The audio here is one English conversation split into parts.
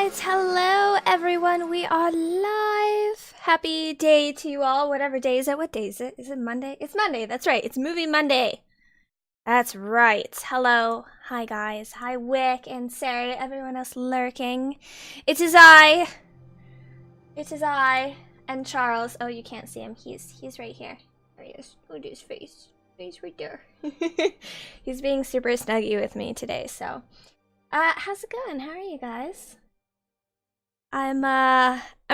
Alright, hello everyone, we are live. Happy day to you all, whatever day is it. What day is it? Is it Monday? It's Monday, that's right, it's Movie Monday. That's right. Hello, hi guys, hi Wick and Sarah, everyone else lurking. It is I, and Charles. Oh, you can't see him, he's right here. There he is. Look at his face. He's right there. He's being super snuggy with me today, so. How's it going? How are you guys? I'm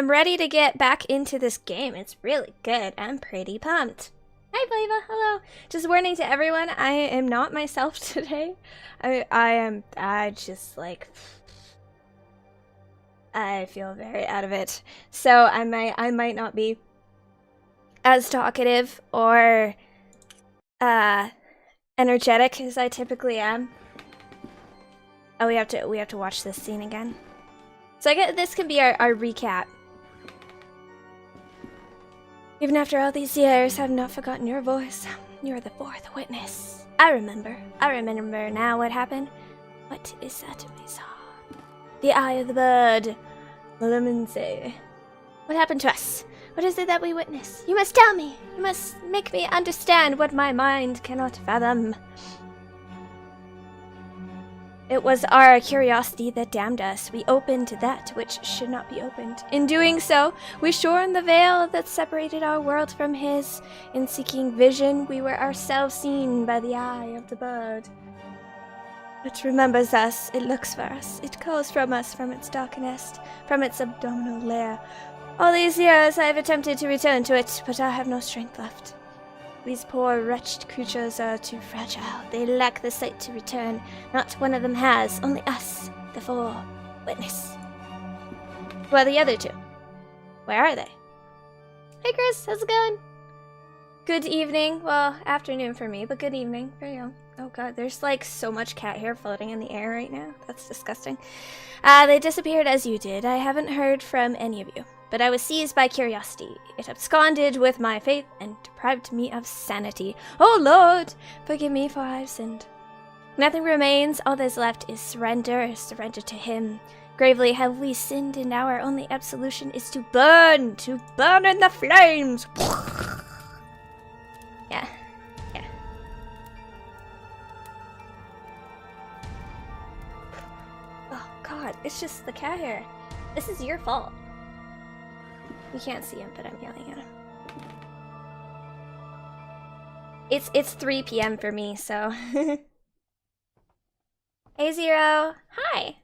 ready to get back into this game. It's really good. I'm pretty pumped. Hi, Flava. Hello. Just warning to everyone, I am not myself today. I feel very out of it. So I might not be as talkative or, energetic as I typically am. Oh, we have to watch this scene again. So I guess this can be our recap. Even after all these years, I've not forgotten your voice. You're the fourth witness. I remember now what happened. What is that we saw? The eye of the bird. Lemonse. What happened to us? What is it that we witnessed? You must tell me. You must make me understand what my mind cannot fathom. It was our curiosity that damned us. We opened that which should not be opened. In doing so, we shorn the veil that separated our world from his. In seeking vision, we were ourselves seen by the eye of the bird. It remembers us, it looks for us, it calls from us from its dark nest, from its abdominal lair. All these years I have attempted to return to it, but I have no strength left. These poor, wretched creatures are too fragile. They lack the sight to return. Not one of them has. Only us, the four witness. Who are the other two? Where are they? Hey, Chris. How's it going? Good evening. Well, afternoon for me, but good evening for you. Oh, God. There's, like, so much cat hair floating in the air right now. That's disgusting. They disappeared as you did. I haven't heard from any of you. But I was seized by curiosity. It absconded with my faith and deprived me of sanity. Oh Lord, forgive me for I have sinned. Nothing remains. All that is left is surrender to him. Gravely have we sinned, and our only absolution is to burn in the flames. Yeah. Oh God, it's just the cat hair. This is your fault. You can't see him, but I'm yelling at him. It's 3 p.m. for me, so. Hey, Zero. Hi.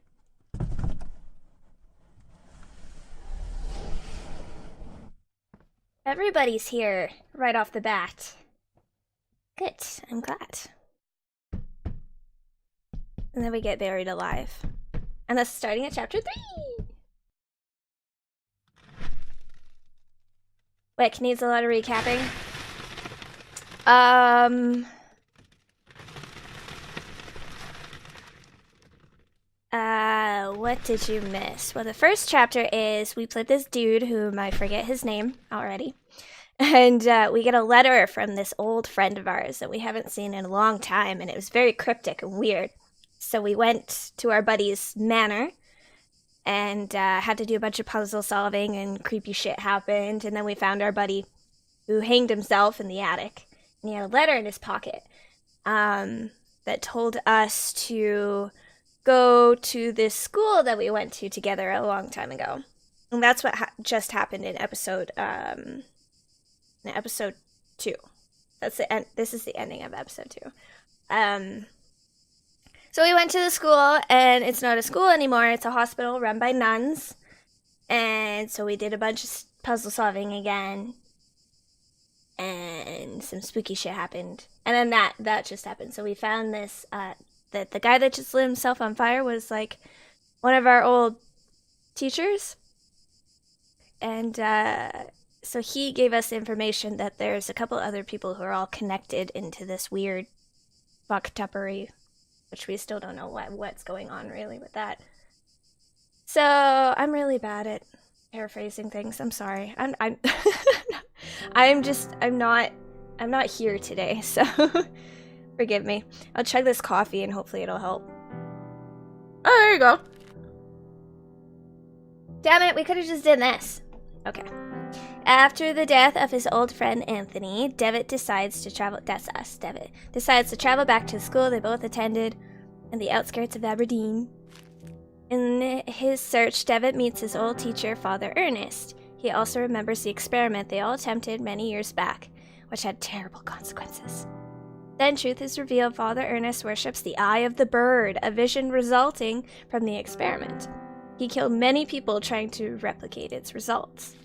Everybody's here right off the bat. Good. I'm glad. And then we get buried alive. And that's starting at chapter 3. Wick needs a lot of recapping. What did you miss? Well, the first chapter is we played this dude whom I forget his name already. And we get a letter from this old friend of ours that we haven't seen in a long time, and it was very cryptic and weird. So we went to our buddy's manor and had to do a bunch of puzzle solving, and creepy shit happened. And then we found our buddy who hanged himself in the attic. And he had a letter in his pocket that told us to go to this school that we went to together a long time ago. And that's what just happened in episode 2. That's the end. This is the ending of episode 2. So we went to the school, and it's not a school anymore. It's a hospital run by nuns. And so we did a bunch of puzzle solving again. And some spooky shit happened. And then that just happened. So we found this, that the guy that just lit himself on fire was, like, one of our old teachers. And so he gave us information that there's a couple other people who are all connected into this weird fuck-tuppery, which we still don't know what's going on really with that. So I'm really bad at paraphrasing things. I'm sorry. I'm not here today, so forgive me. I'll chug this coffee and hopefully it'll help. Oh, there you go. Damn it, we could have just done this. Okay. After the death of his old friend Anthony, Devitt decides to travel. That's us, Devitt. Decides to travel back to the school they both attended in the outskirts of Aberdeen. In his search, Devitt meets his old teacher, Father Ernest. He also remembers the experiment they all attempted many years back, which had terrible consequences. Then truth is revealed. Father Ernest worships the Eye of the Bird, a vision resulting from the experiment. He killed many people trying to replicate its results.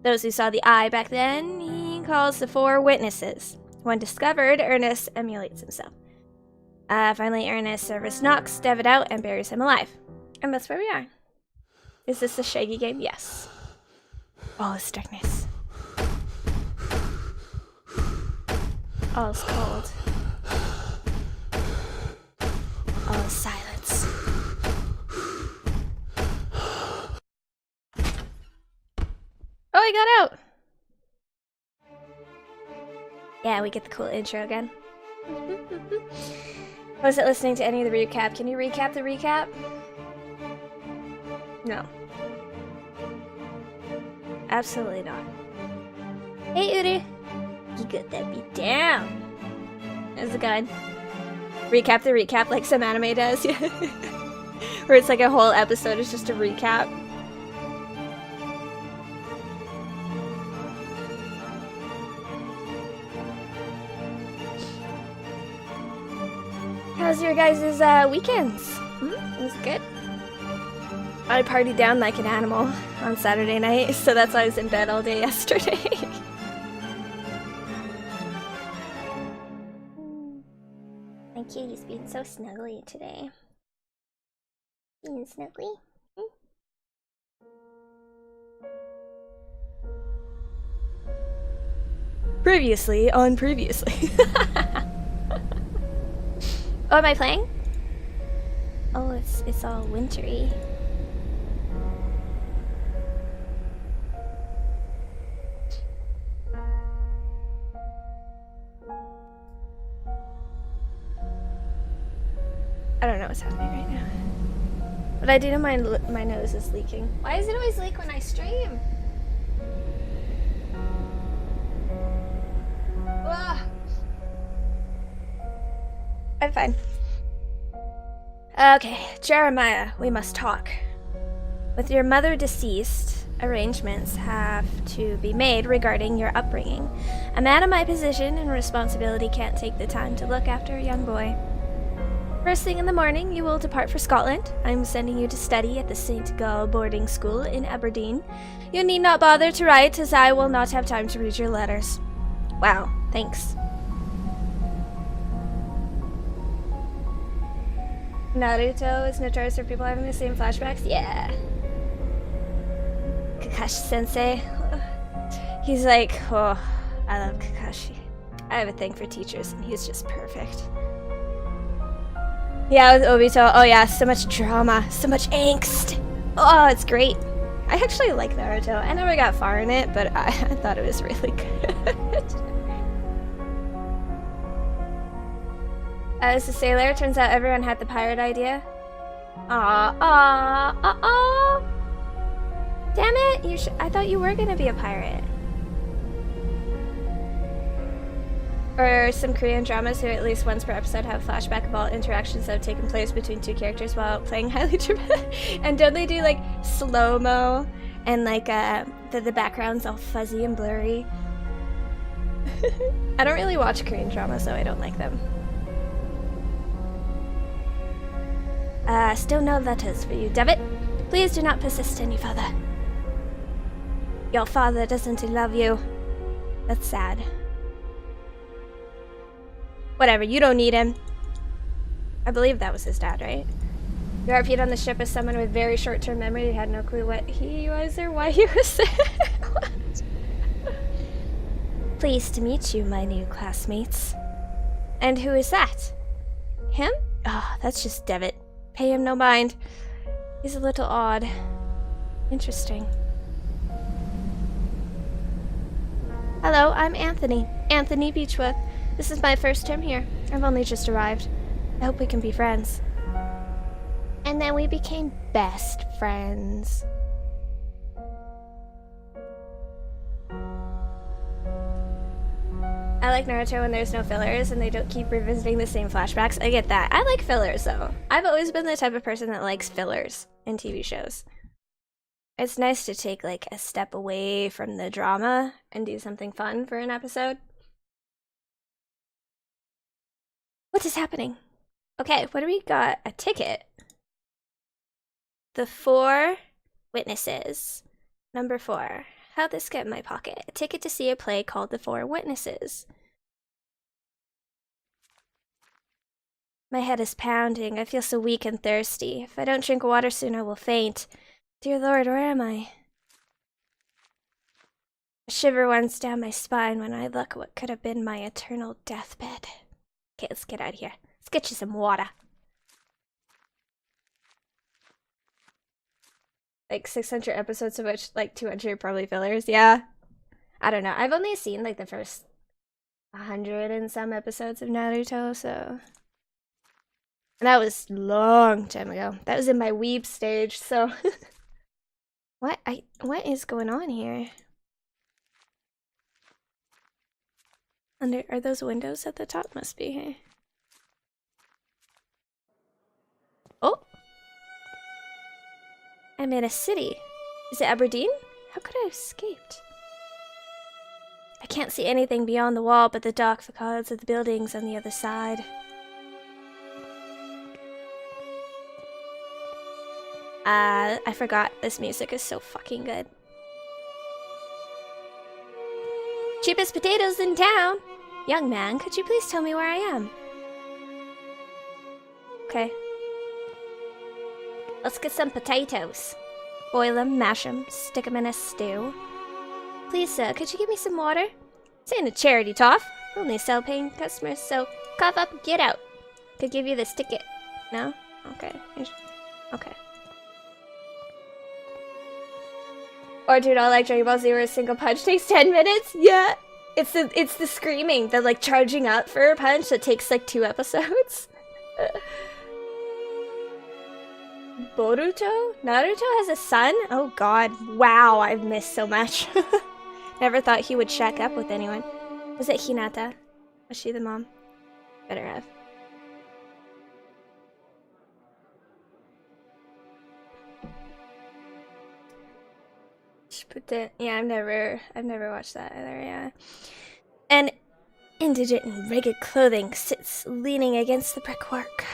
Those who saw the eye back then, he calls the 4 witnesses. When discovered, Ernest emulates himself. Finally, Ernest Service knocks Devitt out and buries him alive. And that's where we are. Is this a Shaggy game? Yes. All is darkness. All is cold. All is silence. Oh, I got out! Yeah, we get the cool intro again. I wasn't listening to any of the recap. Can you recap the recap? No. Absolutely not. Hey, Uri! You got that beat down! How's it going? Recap the recap like some anime does? Where it's like a whole episode is just a recap. How's your guys' weekends? Was it good? I partied down like an animal on Saturday night, so that's why I was in bed all day yesterday. My kitty's being so snuggly today. Being snuggly? Previously on Previously. Oh, am I playing? Oh, it's all wintry. I don't know what's happening right now. But I do know my nose is leaking. Why does it always leak when I stream? Ugh. I'm fine. Okay, Jeremiah, we must talk. With your mother deceased, arrangements have to be made regarding your upbringing. A man in my position and responsibility can't take the time to look after a young boy. First thing in the morning, you will depart for Scotland. I'm sending you to study at the St. Gall boarding school in Aberdeen. You need not bother to write, as I will not have time to read your letters. Wow, thanks. Naruto is notorious for people having the same flashbacks? Yeah. Kakashi-sensei. He's like, oh, I love Kakashi. I have a thing for teachers, and he's just perfect. Yeah, with Obito, oh yeah, so much drama, so much angst. Oh, it's great. I actually like Naruto. I never got far in it, but I thought it was really good. As a sailor, turns out everyone had the pirate idea. Damn it! I thought you were gonna be a pirate. Or some Korean dramas who at least once per episode have a flashback of all interactions that have taken place between 2 characters while playing highly dramatic. And don't they do like slow-mo and like the background's all fuzzy and blurry? I don't really watch Korean dramas, so I don't like them. Still no letters for you, Devitt. Please do not persist any further. Your father doesn't love you. That's sad. Whatever, you don't need him. I believe that was his dad, right? You RP'd on the ship as someone with very short-term memory who had no clue what he was or why he was there. Pleased to meet you, my new classmates. And who is that? Him? Oh, that's just Devitt. Pay him no mind. He's a little odd. Interesting. Hello, I'm Anthony. Anthony Beechwood. This is my first term here. I've only just arrived. I hope we can be friends. And then we became best friends. I like Naruto when there's no fillers and they don't keep revisiting the same flashbacks. I get that. I like fillers though. I've always been the type of person that likes fillers in TV shows. It's nice to take like a step away from the drama and do something fun for an episode. What is happening? Okay, what do we got? A ticket. The 4 witnesses. Number 4. How'd this get in my pocket? A ticket to see a play called The 4 Witnesses. My head is pounding. I feel so weak and thirsty. If I don't drink water soon, I will faint. Dear Lord, where am I? A shiver runs down my spine when I look at what could have been my eternal deathbed. Okay, let's get out of here. Let's get you some water. Like 600 episodes of which like 200 are probably fillers. Yeah. I don't know. I've only seen like the first 100 and some episodes of Naruto, so. And that was a long time ago. That was in my weeb stage, so. What is going on here? Are those windows at the top? Must be here. Oh! I'm in a city. Is it Aberdeen? How could I have escaped? I can't see anything beyond the wall but the dark facades of the buildings on the other side. I forgot this music is so fucking good. Cheapest potatoes in town! Young man, could you please tell me where I am? Okay. Let's get some potatoes. Boil them, mash them, stick them in a stew. Please, sir, could you give me some water? This ain't a charity toff. Only sell paying customers, so cough up and get out. Could give you this ticket. No? Okay. Okay. Or dude, I like Dragon Ball Z where a single punch takes 10 minutes? Yeah! It's the screaming, the like charging up for a punch that takes like 2 episodes. Boruto? Naruto has a son? Oh god. Wow, I've missed so much. Never thought he would shack up with anyone. Was it Hinata? Was she the mom? Better have. Yeah, I've never watched that either, yeah. An indigent in ragged clothing sits leaning against the brickwork.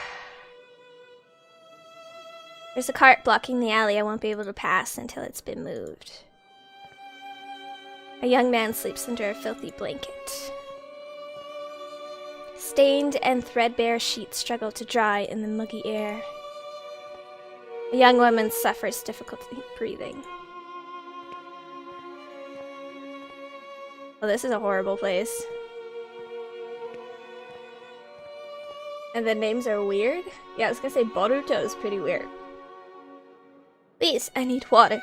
There's a cart blocking the alley I won't be able to pass until it's been moved. A young man sleeps under a filthy blanket. Stained and threadbare sheets struggle to dry in the muggy air. A young woman suffers difficulty breathing. Well, this is a horrible place. And the names are weird? Yeah, I was gonna say Boruto is pretty weird. Please, I need water.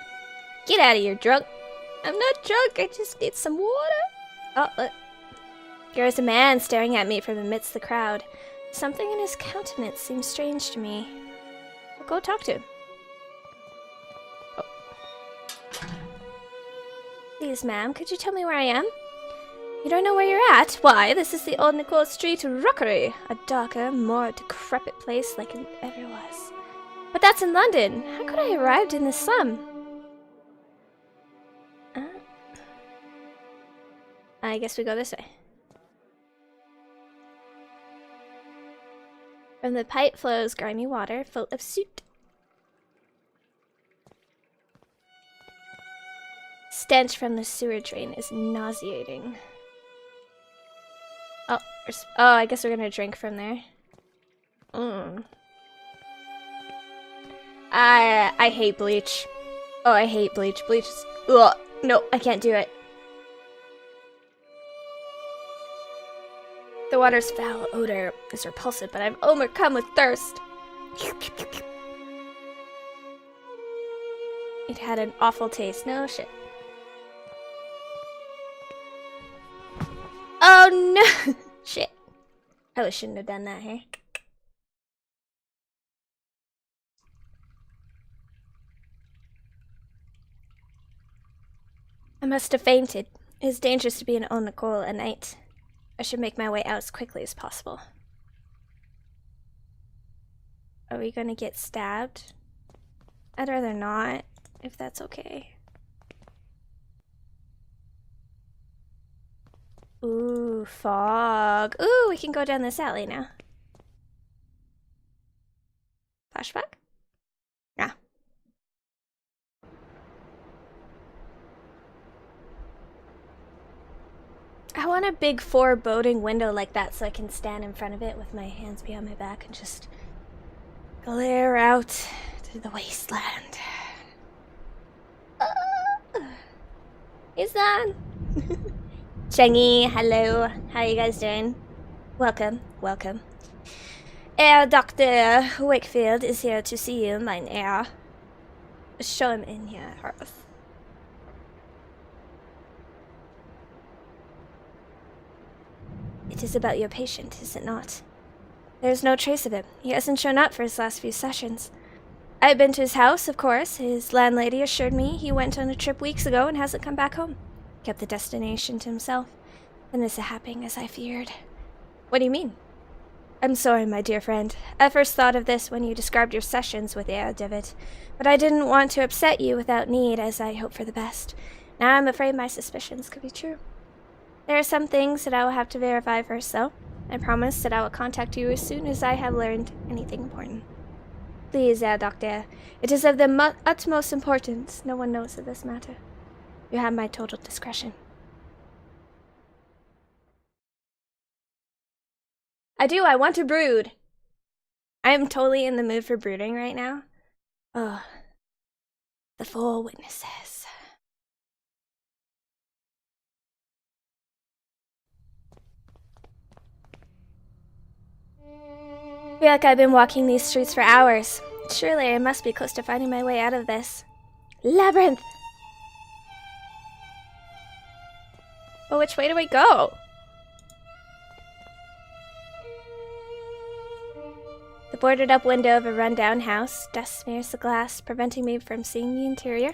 Get out of here, drunk. I'm not drunk, I just need some water. Oh, look. There is a man staring at me from amidst the crowd. Something in his countenance seems strange to me. I'll go talk to him. Oh. Please, ma'am, could you tell me where I am? You don't know where you're at? Why, this is the Old Nicole Street Rockery, a darker, more decrepit place like it ever was. But that's in London. How could I have arrived in this slum? I guess we go this way. From the pipe flows grimy water full of soot. Stench from the sewer drain is nauseating. Oh, I guess we're gonna drink from there. I hate bleach. Oh, I hate bleach. Bleach is... Ugh, no, I can't do it. The water's foul odor is repulsive, but I'm overcome with thirst. It had an awful taste. No shit. Oh no! Shit. Probably shouldn't have done that here. I must have fainted. It is dangerous to be in Old Nicole at night. I should make my way out as quickly as possible. Are we gonna get stabbed? I'd rather not, if that's okay. Ooh, fog. Ooh, we can go down this alley now. Flashback? Yeah. I want a big foreboding window like that so I can stand in front of it with my hands behind my back and just glare out to the wasteland. Izan! Chengi, hello. How are you guys doing? Welcome, welcome. Dr. Wakefield is here to see you, mein Herr. Show him in here, Hearth. It is about your patient, is it not? There's no trace of him. He hasn't shown up for his last few sessions. I've been to his house, of course. His landlady assured me he went on a trip weeks ago and hasn't come back home. Kept the destination to himself. And it's happening as I feared. What do you mean? I'm sorry, my dear friend. I first thought of this when you described your sessions with Herr David, but I didn't want to upset you without need, as I hope for the best. Now I'm afraid my suspicions could be true. There are some things that I will have to verify first, though. I promise that I will contact you as soon as I have learned anything important. Please, Herr Doctor, it is of the utmost importance. No one knows of this matter. You have my total discretion. I do, I want to brood. I am totally in the mood for brooding right now. Oh, the 4 witnesses. I feel like I've been walking these streets for hours. Surely I must be close to finding my way out of this labyrinth. Well, which way do we go? The boarded up window of a rundown house. Dust smears the glass, preventing me from seeing the interior.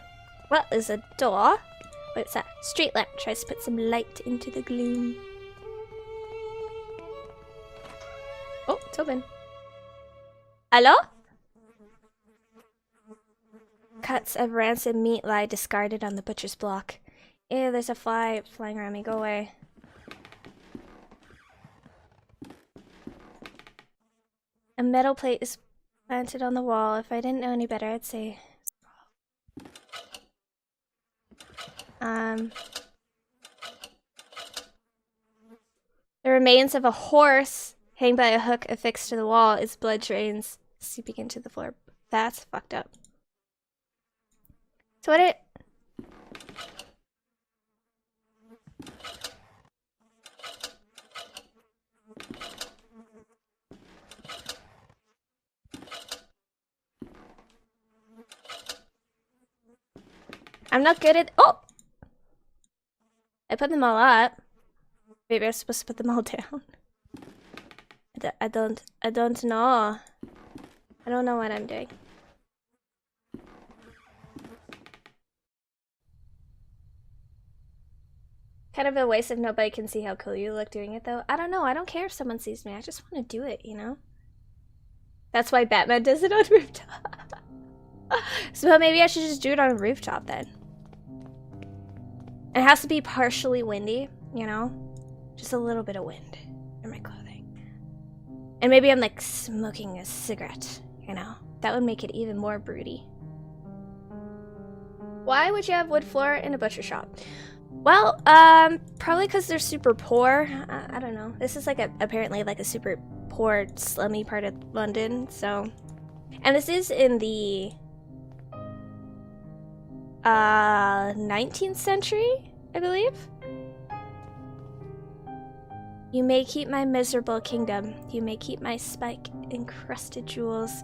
Well, there's a door. What's that? Street lamp tries to put some light into the gloom. Oh, it's open. Hello? Cuts of rancid meat lie discarded on the butcher's block. Ew, there's a fly flying around me. Go away. A metal plate is planted on the wall. If I didn't know any better, I'd say... The remains of a horse hanging by a hook affixed to the wall. Its blood drains seeping into the floor. That's fucked up. So what it... I'm not good at... Oh! I put them all up. Maybe I'm supposed to put them all down. I don't know. I don't know what I'm doing. Kind of a waste if nobody can see how cool you look doing it, though. I don't know. I don't care if someone sees me. I just want to do it, you know? That's why Batman does it on rooftop. So maybe I should just do it on a rooftop then. It has to be partially windy, you know? Just a little bit of wind in my clothing. And maybe I'm like smoking a cigarette, you know? That would make it even more broody. Why would you have wood floor in a butcher shop? Well, probably because they're super poor. I don't know. This is like apparently like a super poor, slummy part of London, so... And this is in the... 19th century, I believe? You may keep my miserable kingdom. You may keep my spike-encrusted jewels.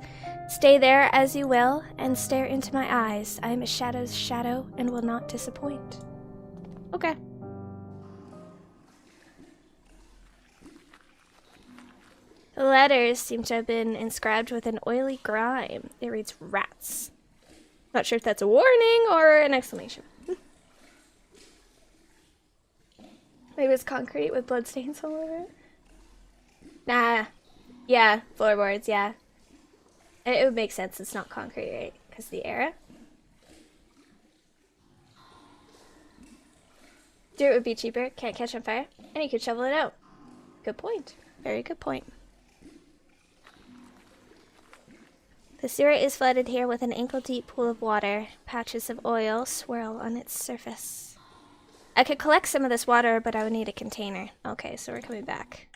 Stay there as you will, and stare into my eyes. I am a shadow's shadow, and will not disappoint. Okay. The letters seem to have been inscribed with an oily grime. It reads rats. Not sure if that's a warning or an exclamation. It was concrete with bloodstains all over it. Nah. Yeah, floorboards, yeah. It would make sense it's not concrete, right? Because the era. Dirt would be cheaper, can't catch on fire, and you could shovel it out. Good point. Very good point. The sewer is flooded here with an ankle-deep pool of water. Patches of oil swirl on its surface. I could collect some of this water, but I would need a container. Okay, so we're coming back.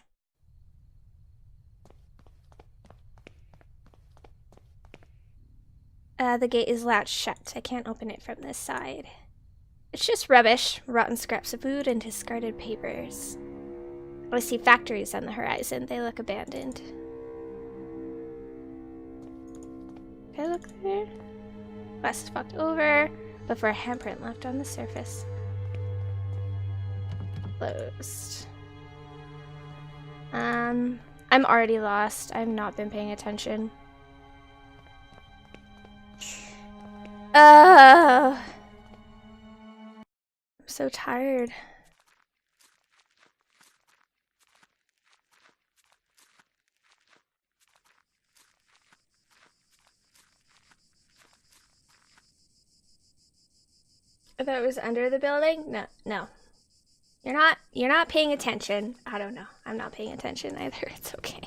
The gate is latched shut. I can't open it from this side. It's just rubbish, rotten scraps of food and discarded papers. I see factories on the horizon. They look abandoned. Can I look there? Glass is fucked over, but for a handprint left on the surface. Closed. I'm already lost. I've not been paying attention. I'm so tired. I thought it was under the building? No, no. You're not paying attention. I don't know. I'm not paying attention either. It's okay.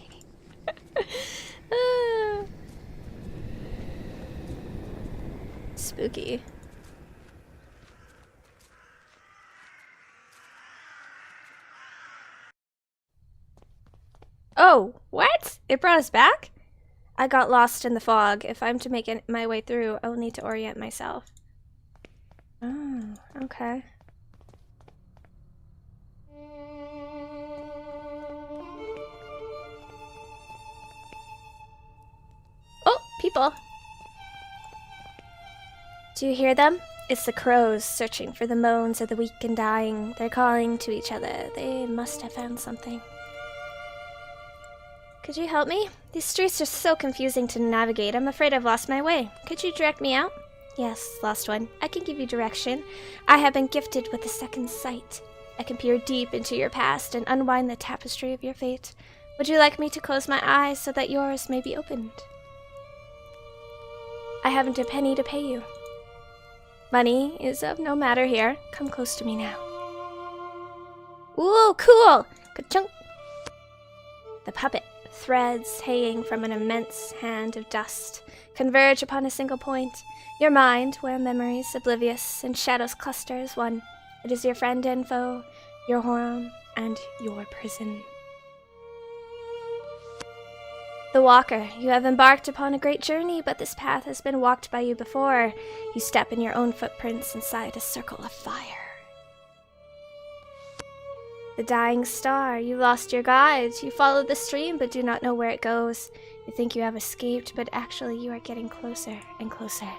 Spooky. Oh, what? It brought us back? I got lost in the fog. If I'm to make my way through, I will need to orient myself. Oh, okay. Oh, people. Do you hear them? It's the crows searching for the moans of the weak and dying. They're calling to each other. They must have found something. Could you help me? These streets are so confusing to navigate. I'm afraid I've lost my way. Could you direct me out? Yes, lost one. I can give you direction. I have been gifted with a second sight. I can peer deep into your past and unwind the tapestry of your fate. Would you like me to close my eyes so that yours may be opened? I haven't a penny to pay you. Money is of no matter here. Come close to me now. Ooh, cool! Ka-chunk! The puppet, threads hanging from an immense hand of dust, converge upon a single point. Your mind, where memories oblivious and shadows cluster as one. It is your friend and foe, your home and your prison. The walker, you have embarked upon a great journey, but this path has been walked by you before. You step in your own footprints inside a circle of fire. The dying star, you lost your guide. You follow the stream, but do not know where it goes. You think you have escaped, but actually you are getting closer and closer.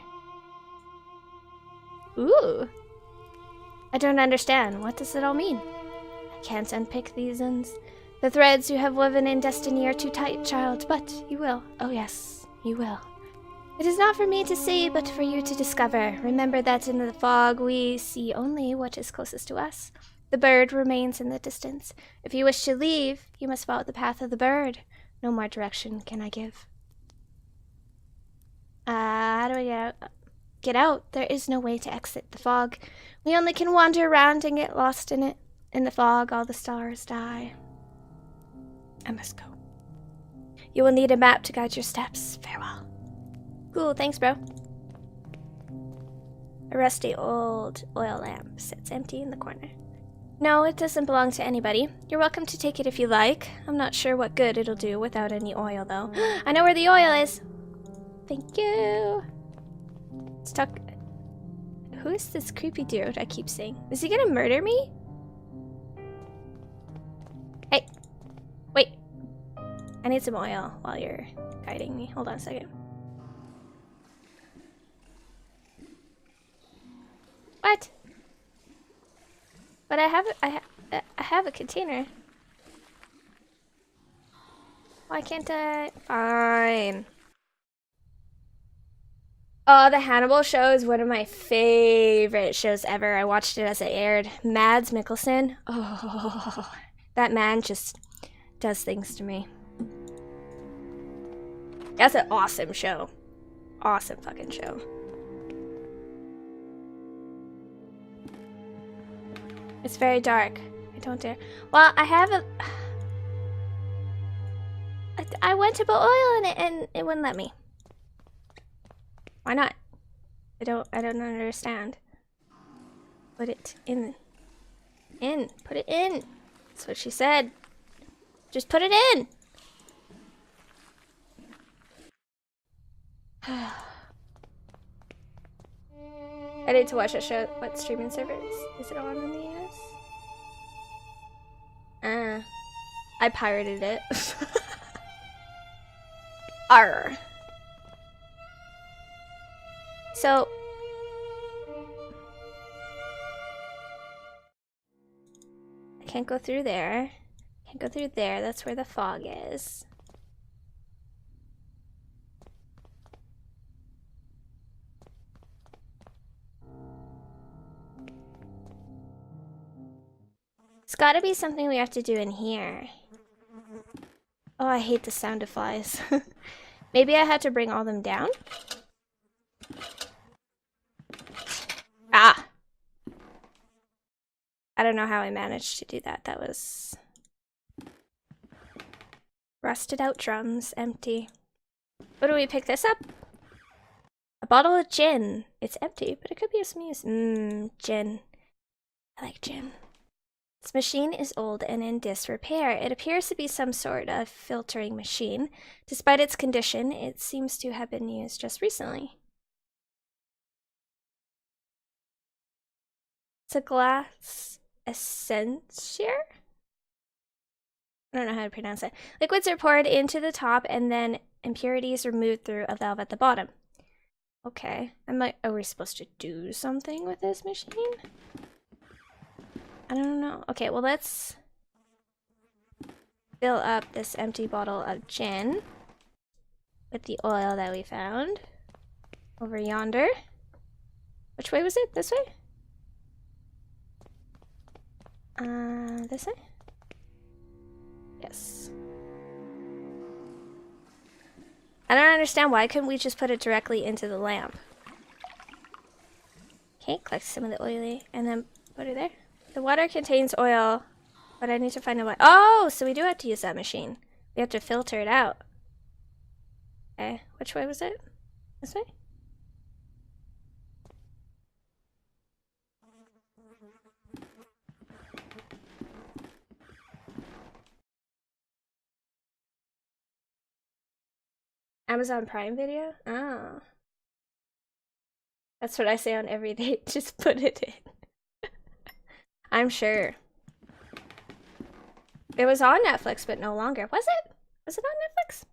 Ooh. I don't understand. What does it all mean? I can't unpick these ends. The threads you have woven in destiny are too tight, child, but you will. Oh yes, you will. It is not for me to see, but for you to discover. Remember that in the fog we see only what is closest to us. The bird remains in the distance. If you wish to leave, you must follow the path of the bird. No more direction can I give. How do I get out? Get out? There is no way to exit the fog. We only can wander around and get lost in it. In the fog, all the stars die. I must go. You will need a map to guide your steps. Farewell. Cool, thanks, bro. A rusty old oil lamp sits empty in the corner. No, it doesn't belong to anybody. You're welcome to take it if you like. I'm not sure what good it'll do without any oil, though. I know where the oil is. Thank you. Let's talk. Who is this creepy dude I keep seeing? Is he gonna murder me? Hey. Wait. I need some oil while you're guiding me. Hold on a second. What? But I have a container. Why can't I? Fine. Oh, the Hannibal show is one of my favorite shows ever. I watched it as it aired. Mads Mikkelsen. Oh, that man just does things to me. That's an awesome show. Awesome fucking show. It's very dark. I don't dare. Well, I have a... I went to put oil in it and it wouldn't let me. Why not? I don't understand. Put it in. Put it in. That's what she said. Just put it in. I need to watch a show. What streaming service? Is it on in the US? I pirated it. Arr. So I can't go through there. Can't go through there. That's where the fog is. It's gotta be something we have to do in here. Oh, I hate the sound of flies. Maybe I had to bring all them down? Ah! I don't know how I managed to do that. That was... Rusted out drums, empty. What do we pick this up? A bottle of gin. It's empty, but it could be a smooth. Gin. I like gin. This machine is old and in disrepair. It appears to be some sort of filtering machine. Despite its condition, it seems to have been used just recently. It's a glass essentia? I don't know how to pronounce it. Liquids are poured into the top and then impurities removed through a valve at the bottom. Okay. Are we supposed to do something with this machine? I don't know. Okay, well let's fill up this empty bottle of gin with the oil that we found over yonder. Which way was it? This way? This way? Yes. I don't understand, why couldn't we just put it directly into the lamp? Okay, collect some of the oily and then put it there. The water contains oil, but I need to find a way. Oh, so we do have to use that machine. We have to filter it out. Okay, which way was it? This way? Amazon Prime Video? Oh. That's what I say on every date. Just put it in. I'm sure. It was on Netflix, but no longer. Was it? Was it on Netflix?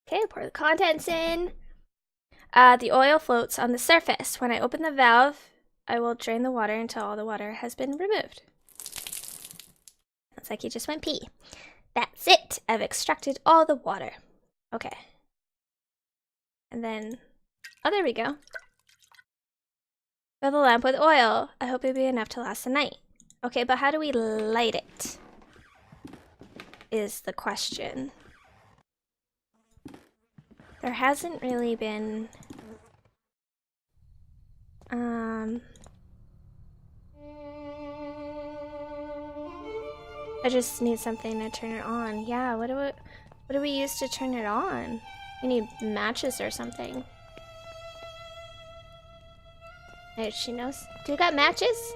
Okay, pour the contents in. The oil floats on the surface. When I open the valve, I will drain the water until all the water has been removed. Looks like you just went pee. That's it. I've extracted all the water. Okay. And then... Oh, there we go. Fill the lamp with oil. I hope it'll be enough to last the night. Okay, but how do we light it? Is the question. There hasn't really been... I just need something to turn it on. Yeah, what do we use to turn it on? We need matches or something. Hey, she knows. Do you got matches?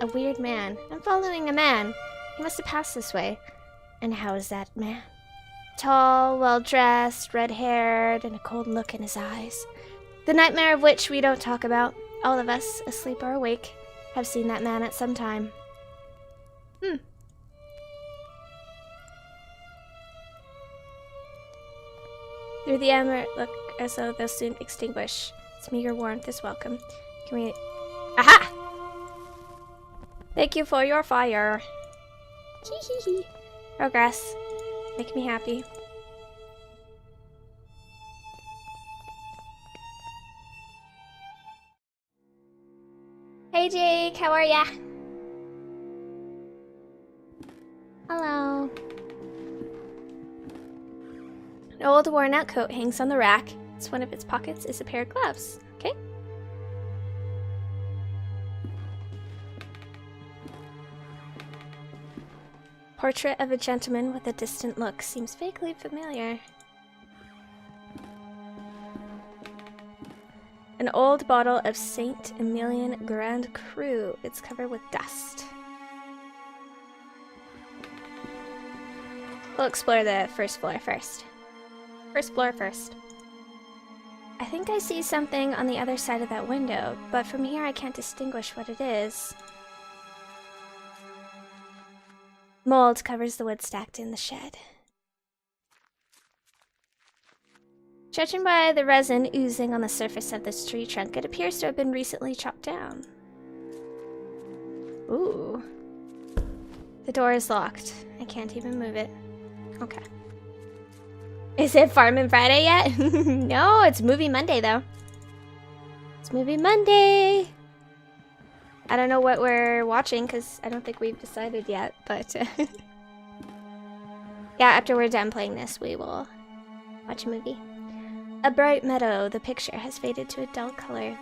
A weird man. I'm following a man. He must have passed this way. And how is that man? Tall, well-dressed, red-haired, and a cold look in his eyes. The nightmare of which we don't talk about. All of us, asleep or awake, have seen that man at some time. Through the ember, look as though they'll soon extinguish. Its meager warmth is welcome. Can we... Aha! Thank you for your fire. Hee hee hee. Progress. Make me happy. Hi, Jake. How are ya? Hello. An old worn-out coat hangs on the rack. It's one of its pockets is a pair of gloves. Okay. Portrait of a gentleman with a distant look seems vaguely familiar. An old bottle of Saint Emilion Grand Cru. It's covered with dust. We'll explore the first floor first. First floor first. I think I see something on the other side of that window, but from here I can't distinguish what it is. Mold covers the wood stacked in the shed. Judging by the resin oozing on the surface of this tree trunk, it appears to have been recently chopped down. Ooh. The door is locked. I can't even move it. Okay. Is it Farmin' Friday yet? No, it's Movie Monday though. It's Movie Monday! I don't know what we're watching because I don't think we've decided yet, but yeah, after we're done playing this, we will watch a movie. A bright meadow, the picture has faded to a dull color.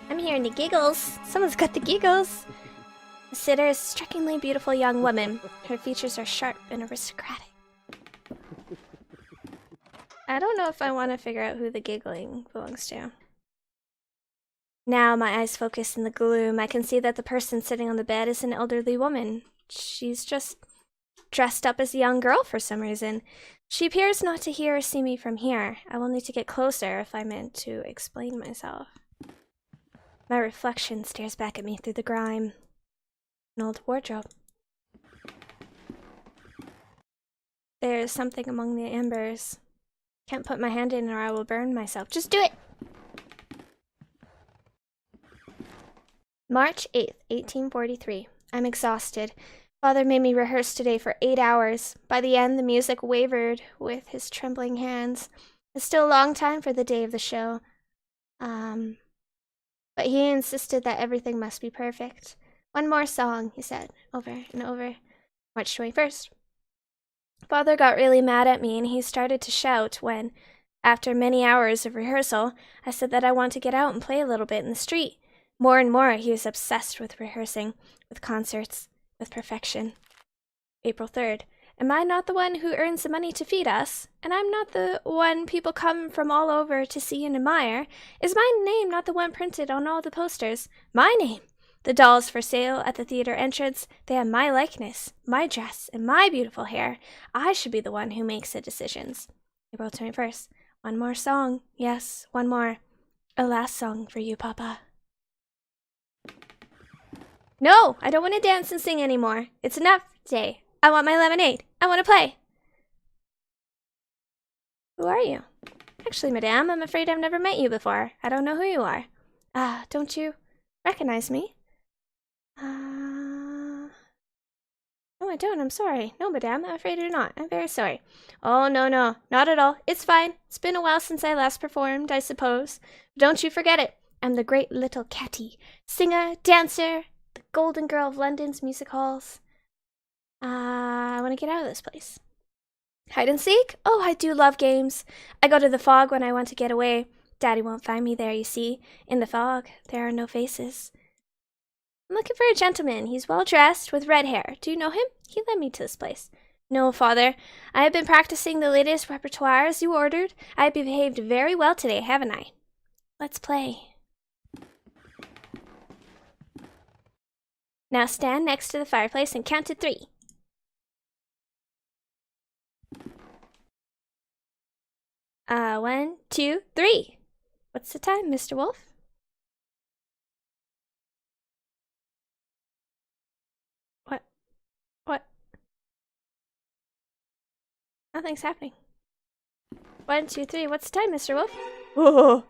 I'm hearing the giggles. Someone's got the giggles. The sitter is a strikingly beautiful young woman. Her features are sharp and aristocratic. I don't know if I want to figure out who the giggling belongs to. Now my eyes focus in the gloom. I can see that the person sitting on the bed is an elderly woman. She's just dressed up as a young girl for some reason. She appears not to hear or see me from here. I will need to get closer if I meant to explain myself. My reflection stares back at me through the grime. An old wardrobe. There's something among the embers. Can't put my hand in or I will burn myself. Just do it! March 8th, 1843. I'm exhausted. Father made me rehearse today for 8 hours. By the end, the music wavered with his trembling hands. It's still a long time for the day of the show. But he insisted that everything must be perfect. One more song, he said, over and over. March 21st. Father got really mad at me and he started to shout when, after many hours of rehearsal, I said that I want to get out and play a little bit in the street. More and more, he was obsessed with rehearsing, with concerts, with perfection. April 3rd. Am I not the one who earns the money to feed us? And I'm not the one people come from all over to see and admire? Is my name not the one printed on all the posters? My name! The dolls for sale at the theater entrance, they have my likeness, my dress, and my beautiful hair. I should be the one who makes the decisions. April 21st. One more song. Yes, one more. A last song for you, Papa. No, I don't want to dance and sing anymore. It's enough today. I want my lemonade. I want to play. Who are you? Actually, madame, I'm afraid I've never met you before. I don't know who you are. Don't you recognize me? No, I don't. I'm sorry. No, madame, I'm afraid I do not. I'm very sorry. Oh, no, not at all. It's fine. It's been a while since I last performed, I suppose. But don't you forget it. I'm the great little Catty. Singer, dancer, the golden girl of London's music halls. I want to get out of this place. Hide and seek? Oh, I do love games. I go to the fog when I want to get away. Daddy won't find me there, you see. In the fog, there are no faces. I'm looking for a gentleman. He's well dressed, with red hair. Do you know him? He led me to this place. No, father. I have been practicing the latest repertoire as you ordered. I have behaved very well today, haven't I? Let's play. Now stand next to the fireplace and count to 3. One, 2, 3. What's the time, Mr. Wolf? What? Nothing's happening. 1, 2, 3. What's the time, Mr. Wolf? Whoa.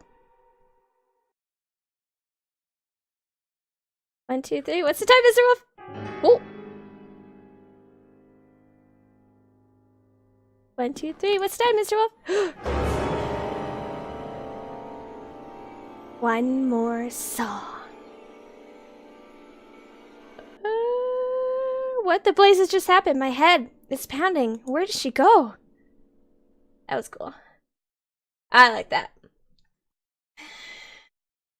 1, 2, 3. What's the time, Mr. Wolf? Oh. 1, 2, 3. What's time, Mr. Wolf? One more song. What the blazes just happened? My head is pounding. Where did she go? That was cool. I like that.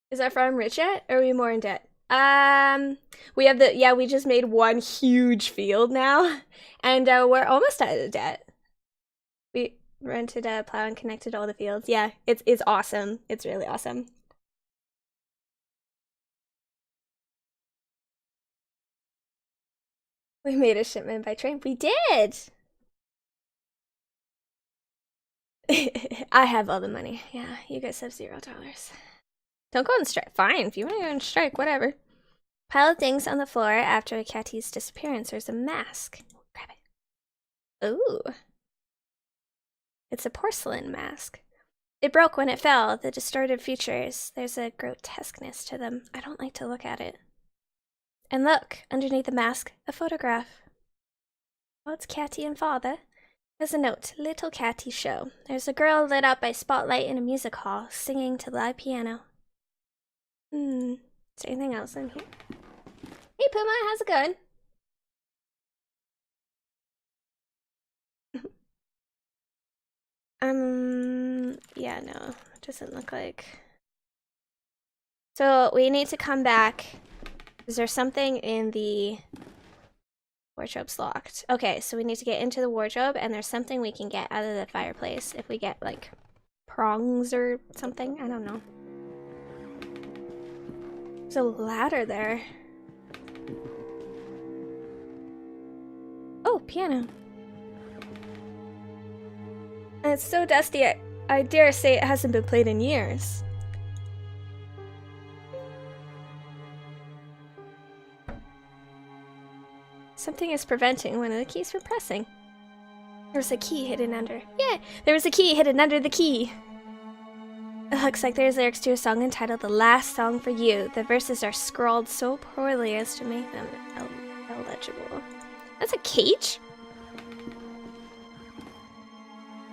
Is our farm rich yet? Or are we more in debt? We have we just made one huge field now. And we're almost out of debt. We rented a plow and connected all the fields. Yeah, it's awesome. It's really awesome. We made a shipment by train. We did! I have all the money. Yeah, you guys have $0. Don't go on strike. Fine, if you want to go on strike, whatever. Pile of things on the floor after Catty's disappearance. There's a mask. Grab it. Ooh. It's a porcelain mask. It broke when it fell. The distorted features. There's a grotesqueness to them. I don't like to look at it. And look, underneath the mask, a photograph. Oh, it's Catty and father. There's a note, Little Catty Show. There's a girl lit up by spotlight in a music hall, singing to live piano. Is there anything else in here? Hey Puma, how's it going? Yeah, no, it doesn't look like. So we need to come back. Is there something in the wardrobe's locked? Okay, so we need to get into the wardrobe, and there's something we can get out of the fireplace if we get like prongs or something. I don't know. There's a ladder there. Oh, piano. And it's so dusty, I dare say it hasn't been played in years. Something is preventing one of the keys from pressing. There's a key hidden under. Yeah, there was a key hidden under the key. It looks like there's lyrics to a song entitled The Last Song for You. The verses are scrawled so poorly as to make them illegible. That's a cage?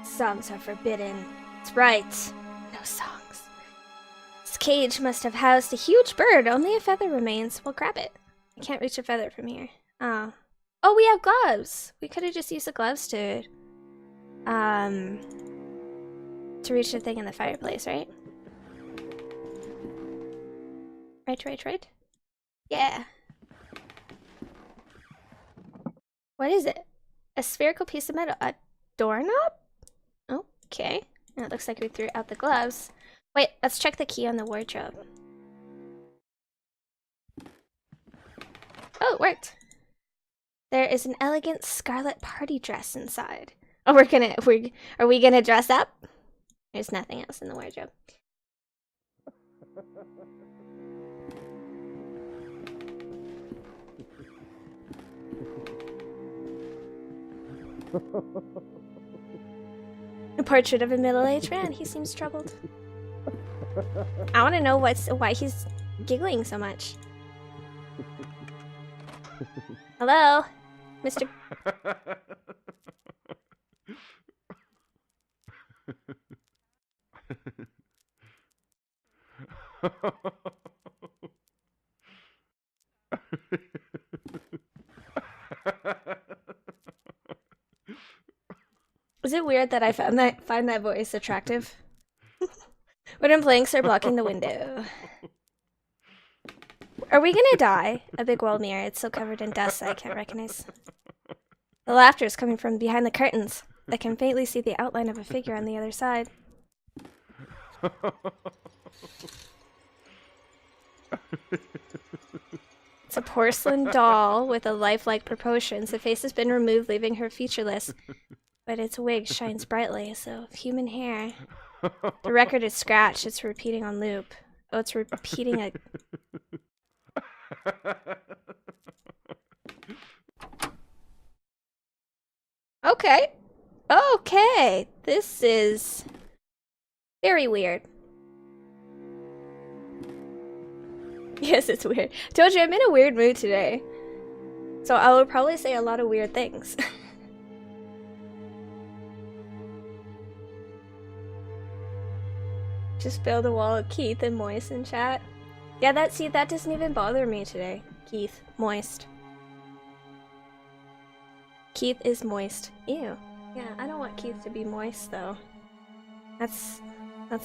Songs are forbidden. That's right. No songs. This cage must have housed a huge bird. Only a feather remains. We'll grab it. I can't reach a feather from here. Oh. Oh, we have gloves. We could have just used the gloves to reach the thing in the fireplace, right? Right. Yeah. What is it? A spherical piece of metal. A doorknob? Okay. Now it looks like we threw out the gloves. Wait, let's check the key on the wardrobe. Oh, it worked. There is an elegant scarlet party dress inside. Oh, are we gonna dress up? There's nothing else in the wardrobe. A portrait of a middle-aged man. He seems troubled. I want to know why he's giggling so much. Hello, Mr. Is it weird that I find that voice attractive? When I'm playing, start blocking the window. Are we gonna die? A big wall mirror. It's so covered in dust I can't recognize. The laughter is coming from behind the curtains. I can faintly see the outline of a figure on the other side. It's a porcelain doll with a lifelike proportions. The face has been removed, leaving her featureless. But its wig shines brightly, so human hair. The record is scratched. It's repeating on loop. Oh, it's repeating a... Okay. Okay. This is very weird. Yes, it's weird. Told you, I'm in a weird mood today. So I will probably say a lot of weird things. Just build a wall of Keith and Moist in chat. Yeah, that doesn't even bother me today. Keith, Moist. Keith is moist. Ew. Yeah, I don't want Keith to be moist though. That's a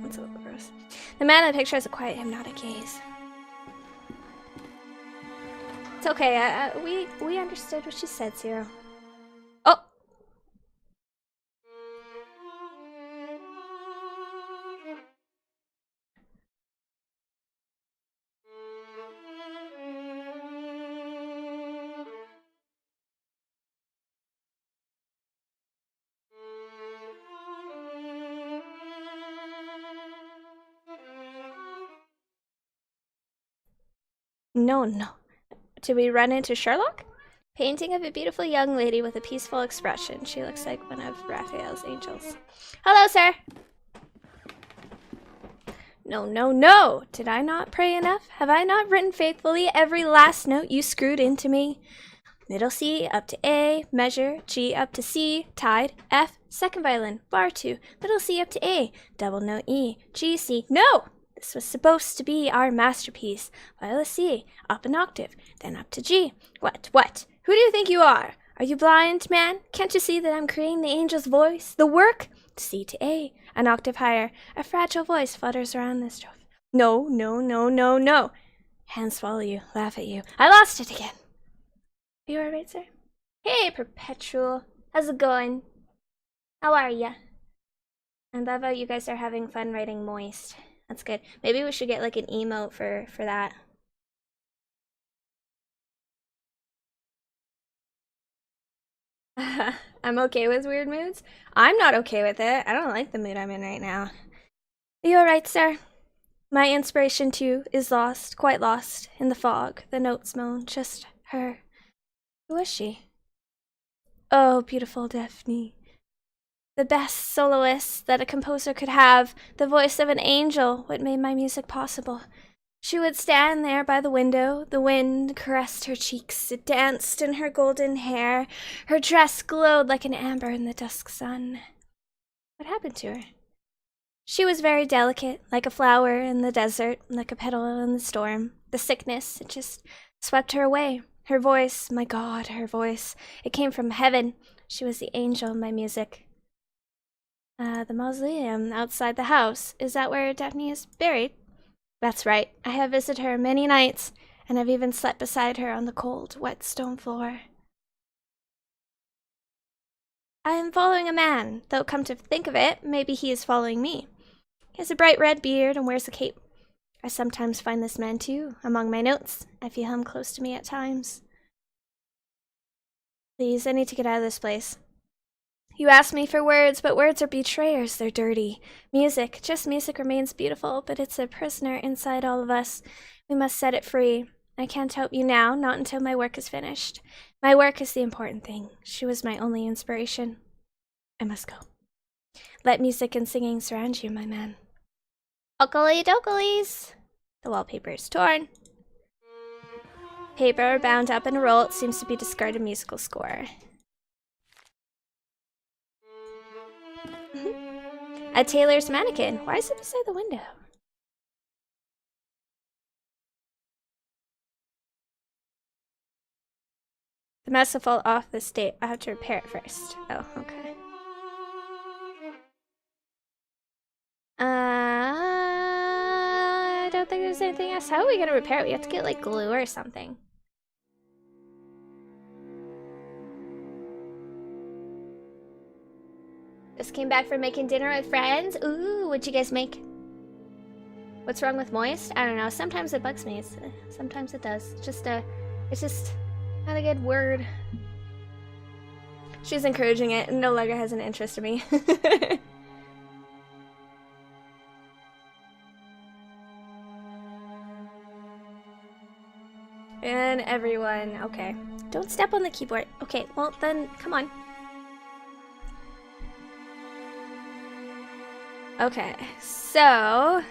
little gross. The man in the picture has a quiet, hypnotic gaze. It's okay. We understood what she said, Zero. Oh. No. Did we run into Sherlock? Painting of a beautiful young lady with a peaceful expression. She looks like one of Raphael's angels. Hello, sir! No! Did I not pray enough? Have I not written faithfully every last note you screwed into me? Middle C up to A, measure, G up to C, tied, F, second violin, bar 2, middle C up to A, double note E, G, C. No! This was supposed to be our masterpiece. Viola C, up an octave, then up to G. What? Who do you think you are? Are you blind, man? Can't you see that I'm creating the angel's voice? The work? C to A, an octave higher. A fragile voice flutters around this strophe. No. Hands swallow you, laugh at you. I lost it again. Are you alright, sir? Hey, Perpetual. How's it going? How are ya? I love how you guys are having fun writing Moist. That's good. Maybe we should get like an emote for that. I'm okay with weird moods. I'm not okay with it. I don't like the mood I'm in right now. Are you alright, sir? My inspiration too is lost, quite lost, in the fog. The notes moan, just her. Who is she? Oh, beautiful Daphne. The best soloist that a composer could have, the voice of an angel, what made my music possible. She would stand there by the window, the wind caressed her cheeks, it danced in her golden hair, her dress glowed like an amber in the dusk sun. What happened to her? She was very delicate, like a flower in the desert, like a petal in the storm. The sickness, it just swept her away. Her voice, my God, her voice, it came from heaven. She was the angel of my music. The mausoleum outside the house, is that where Daphne is buried? That's right. I have visited her many nights, and I've even slept beside her on the cold, wet stone floor. I am following a man, though come to think of it, maybe he is following me. He has a bright red beard and wears a cape. I sometimes find this man, too, among my notes. I feel him close to me at times. Please, I need to get out of this place. You ask me for words, but words are betrayers. They're dirty. Music, just music remains beautiful, but it's a prisoner inside all of us. We must set it free. I can't help you now, not until my work is finished. My work is the important thing. She was my only inspiration. I must go. Let music and singing surround you, my man. Oakley dokleys! The wallpaper is torn. Paper bound up in a roll. It seems to be discarded musical score. A tailor's mannequin. Why is it beside the window? The mess will fall off this date. I have to repair it first. Oh, okay. I don't think there's anything else. How are we gonna repair it? We have to get like glue or something. Just came back from making dinner with friends. Ooh, what'd you guys make? What's wrong with Moist? I don't know. Sometimes it bugs me. Sometimes it does. It's just not a good word. She's encouraging it and no longer has an interest in me. And everyone. Okay. Don't step on the keyboard. Okay, well then, come on. Okay, so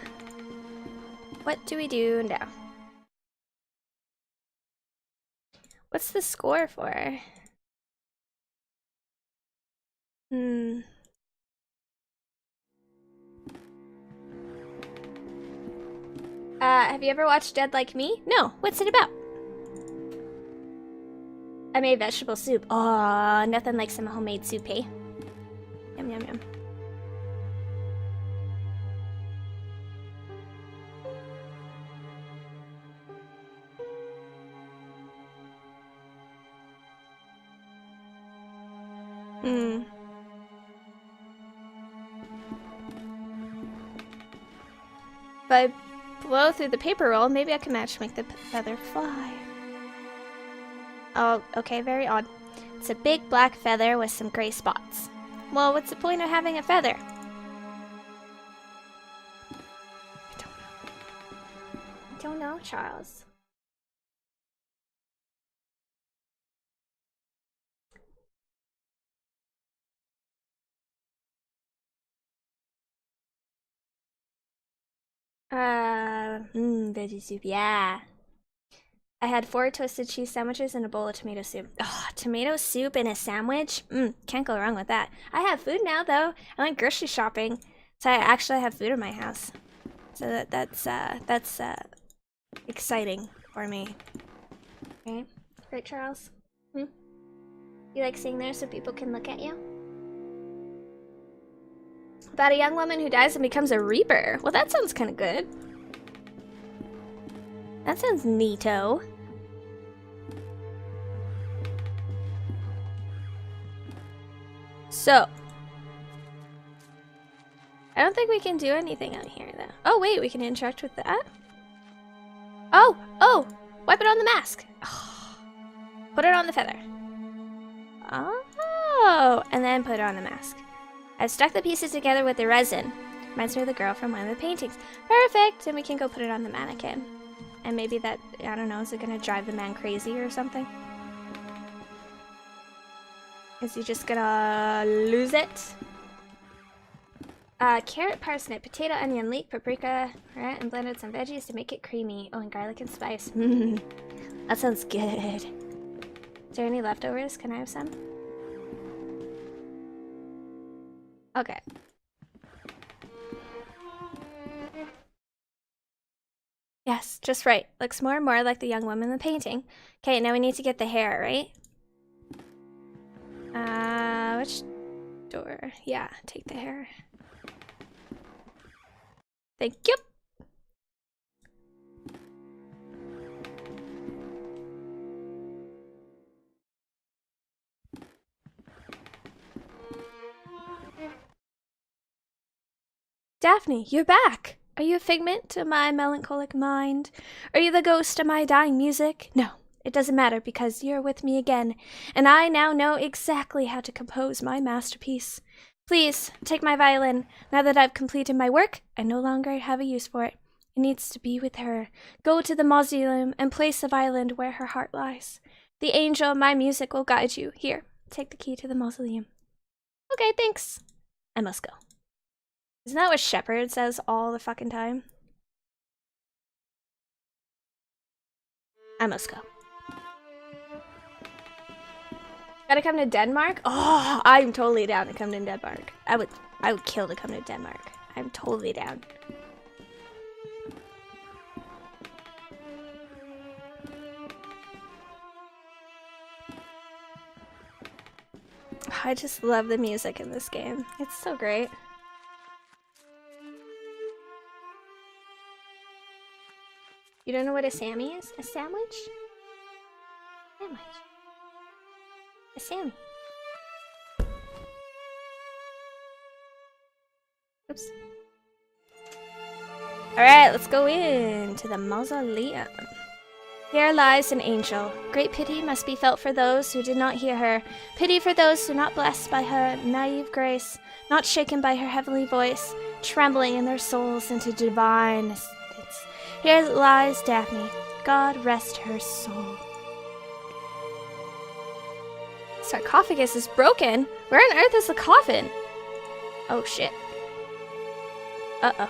what do we do now? What's the score for? Have you ever watched Dead Like Me? No. What's it about? I made vegetable soup. Oh, nothing like some homemade soup, eh? Yum, yum, yum. Hmm. If I blow through the paper roll, maybe I can make the feather fly. Oh, okay, very odd. It's a big black feather with some gray spots. Well, what's the point of having a feather? I don't know, Charles. Veggie soup, yeah. I had 4 toasted cheese sandwiches and a bowl of tomato soup. Oh, tomato soup in a sandwich? Can't go wrong with that. I have food now, though. I went grocery shopping, so I actually have food in my house. So that's exciting for me. Okay, right, Charles? You like sitting there so people can look at you? About a young woman who dies and becomes a reaper. Well, that sounds kind of good. That sounds neato. So, I don't think we can do anything out here, though. Oh, wait, we can interact with that? Oh! Wipe it on the mask! Oh. Put it on the feather. Oh! And then put it on the mask. I've stuck the pieces together with the resin. Reminds me of the girl from one of the paintings. Perfect! And we can go put it on the mannequin. And maybe that, I don't know, is it gonna drive the man crazy or something? Is he just gonna lose it? Carrot, parsnip, potato, onion, leek, paprika, right, and blended some veggies to make it creamy. Oh, and garlic and spice. That sounds good. Is there any leftovers? Can I have some? Okay. Yes, just right. Looks more and more like the young woman in the painting. Okay, now we need to get the hair, right? Which door? Yeah, take the hair. Thank you. Daphne, you're back! Are you a figment of my melancholic mind? Are you the ghost of my dying music? No, it doesn't matter because you're with me again, and I now know exactly how to compose my masterpiece. Please, take my violin. Now that I've completed my work, I no longer have a use for it. It needs to be with her. Go to the mausoleum and place the violin where her heart lies. The angel of my music will guide you. Here, take the key to the mausoleum. Okay, thanks. I must go. Isn't that what Shepard says all the fucking time? I must go. Gotta come to Denmark? Oh, I'm totally down to come to Denmark. I would kill to come to Denmark. I'm totally down. I just love the music in this game. It's so great. You don't know what a Sammy is? A sandwich? Sandwich. A Sammy. Oops. Alright, let's go into the mausoleum. Here lies an angel. Great pity must be felt for those who did not hear her. Pity for those who are not blessed by her naive grace, not shaken by her heavenly voice, trembling in their souls into divine assistance. Here lies Daphne. God rest her soul. Sarcophagus is broken? Where on earth is the coffin? Oh shit. Uh-oh.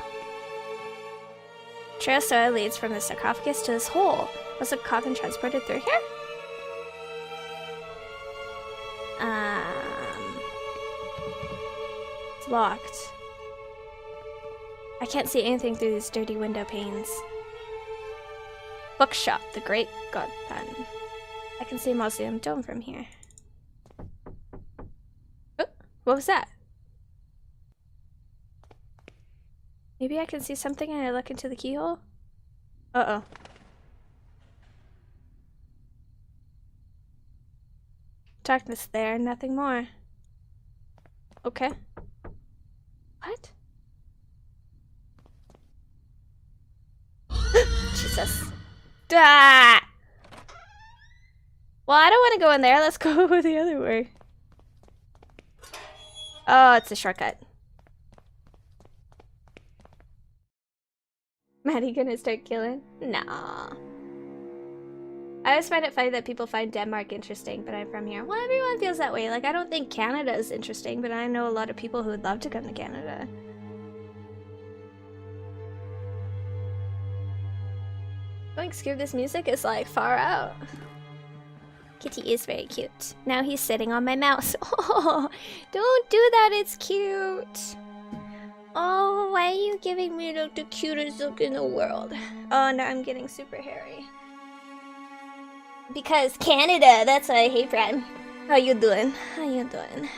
Trail soil leads from the sarcophagus to this hole. Was the coffin transported through here? It's locked. I can't see anything through these dirty window panes. Bookshop, the Great Godpan. I can see Mausoleum Dome from here. Oh, what was that? Maybe I can see something and I look into the keyhole? Uh-oh. Darkness there, nothing more. Okay. What? Jesus. Ah! Well, I don't want to go in there. Let's go the other way. Oh, it's a shortcut. Maddie gonna start killing? Nah. I always find it funny that people find Denmark interesting, but I'm from here. Well, everyone feels that way. Like, I don't think Canada is interesting, but I know a lot of people who would love to come to Canada. Going screw, this music is like far out. Kitty is very cute. Now he's sitting on my mouse. Oh, don't do that, it's cute. Oh, why are you giving me the cutest look in the world? Oh, now I'm getting super hairy. Because Canada, that's why I hate Fran. How you doing? How you doing?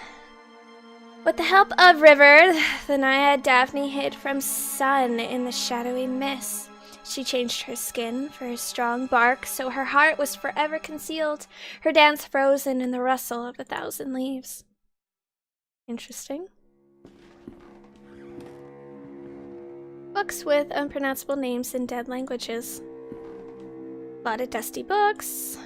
With the help of River, the Naiad Daphne hid from sun in the shadowy mist. She changed her skin for a strong bark, so her heart was forever concealed, her dance frozen in the rustle of 1,000 leaves. Interesting. Books with unpronounceable names in dead languages. A lot of dusty books.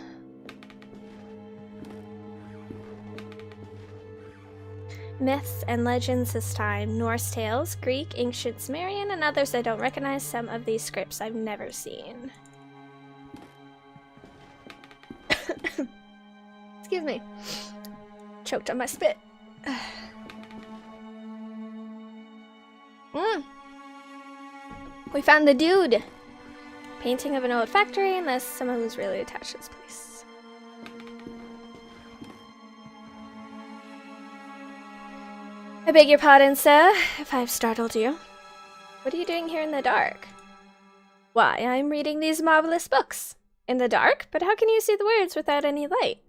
Myths and legends this time. Norse tales, Greek, ancient Sumerian, and others I don't recognize. Some of these scripts I've never seen. Excuse me. Choked on my spit. We found the dude! Painting of an old factory, and there's someone who's really attached to this place. I beg your pardon, sir, if I've startled you. What are you doing here in the dark? Why, I'm reading these marvelous books. In the dark? But how can you see the words without any light?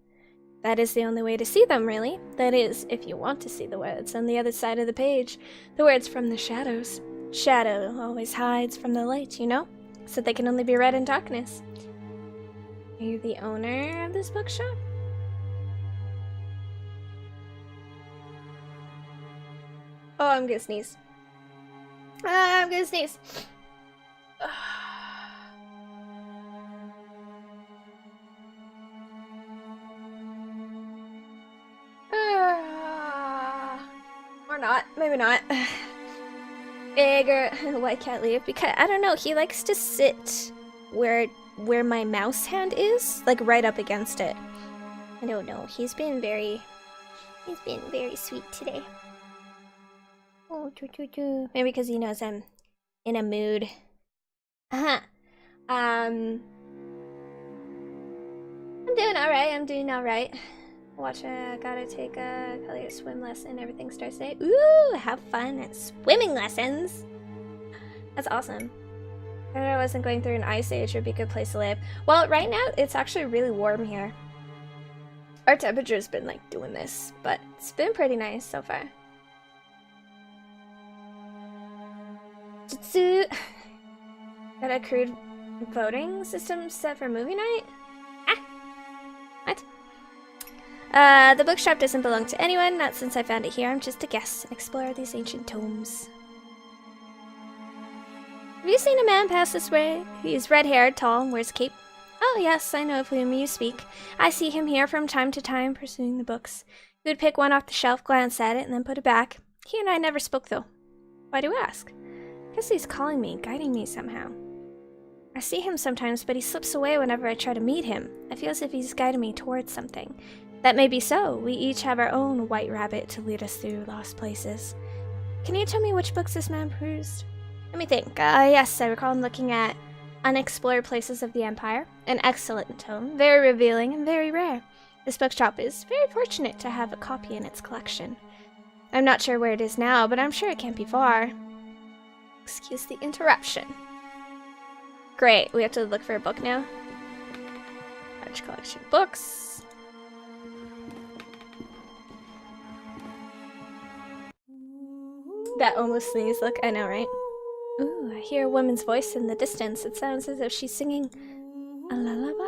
That is the only way to see them, really. That is, if you want to see the words on the other side of the page. The words from the shadows. Shadow always hides from the light, you know? So they can only be read in darkness. Are you the owner of this bookshop? Oh, I'm gonna sneeze. I'm gonna sneeze. Or not. Maybe not. Bigger. Why can't leave? Because I don't know. He likes to sit where my mouse hand is, like right up against it. I don't know. He's been very sweet today. Oh, maybe because he knows I'm in a mood. I'm doing alright. I'm doing alright. Gotta take a swim lesson. Everything starts today. Ooh, have fun at swimming lessons. That's awesome. I wasn't going through an ice age would be a good place to live. Well, right now it's actually really warm here. Our temperature's been like doing this, but it's been pretty nice so far. Jutsu. Got a crude voting system set for movie night? Ah! What? The bookshop doesn't belong to anyone, not since I found it here. I'm just a guest and explore these ancient tomes. Have you seen a man pass this way? He's red-haired, tall, and wears a cape. Oh yes, I know of whom you speak. I see him here from time to time, pursuing the books. He would pick one off the shelf, glance at it, and then put it back. He and I never spoke, though. Why do you ask? I guess he's calling me, guiding me somehow. I see him sometimes, but he slips away whenever I try to meet him. I feel as if he's guiding me towards something. That may be so. We each have our own white rabbit to lead us through lost places. Can you tell me which books this man perused? Let me think. Yes, I recall him looking at Unexplored Places of the Empire. An excellent tome, very revealing and very rare. This bookshop is very fortunate to have a copy in its collection. I'm not sure where it is now, but I'm sure it can't be far. Excuse the interruption. Great, we have to look for a book now. Fetch collection books. That almost sneeze look, I know, right? Ooh, I hear a woman's voice in the distance. It sounds as if she's singing a lullaby.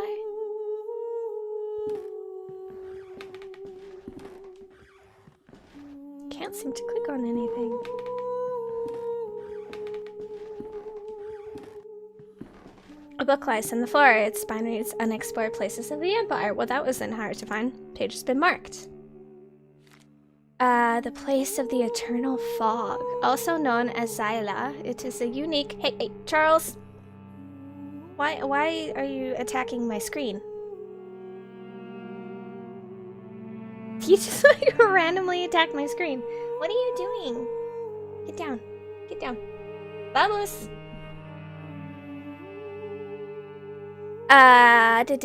Can't seem to click on anything. A book lies on the floor. Its spine reads Unexplored Places of the Empire. Well, that wasn't hard to find. Page has been marked. The Place of the Eternal Fog, also known as Xyla. It is a unique... Hey, Charles! Why are you attacking my screen? You just like randomly attacked my screen. What are you doing? Get down. Get down. Vamos!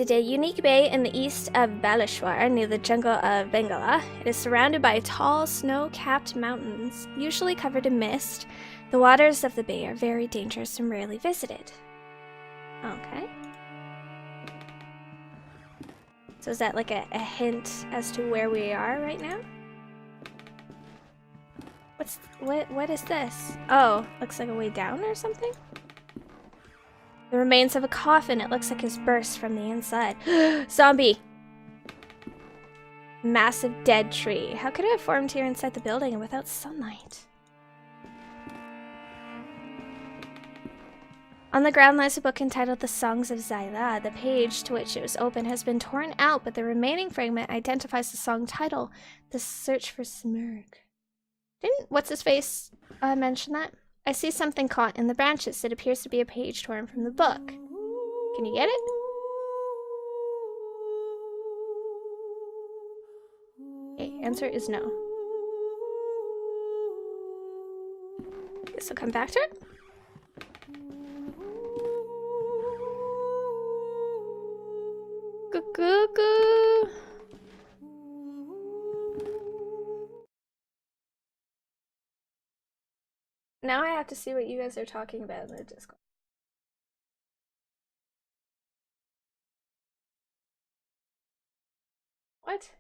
Unique bay in the east of Baleshwar, near the jungle of Bengala. It is surrounded by tall, snow-capped mountains, usually covered in mist. The waters of the bay are very dangerous and rarely visited. Okay. So is that like a hint as to where we are right now? What is this? Oh, looks like a way down or something? The remains of a coffin. It looks like it's burst from the inside. Zombie! Massive dead tree. How could it have formed here inside the building and without sunlight? On the ground lies a book entitled The Songs of Xyla. The page to which it was open has been torn out, but the remaining fragment identifies the song title, The Search for Smurg. Didn't What's-His-Face mention that? I see something caught in the branches. It appears to be a page torn from the book. Can you get it? Okay, answer is no. Guess I'll come back to it. Goo. Now I have to see what you guys are talking about in the Discord. What?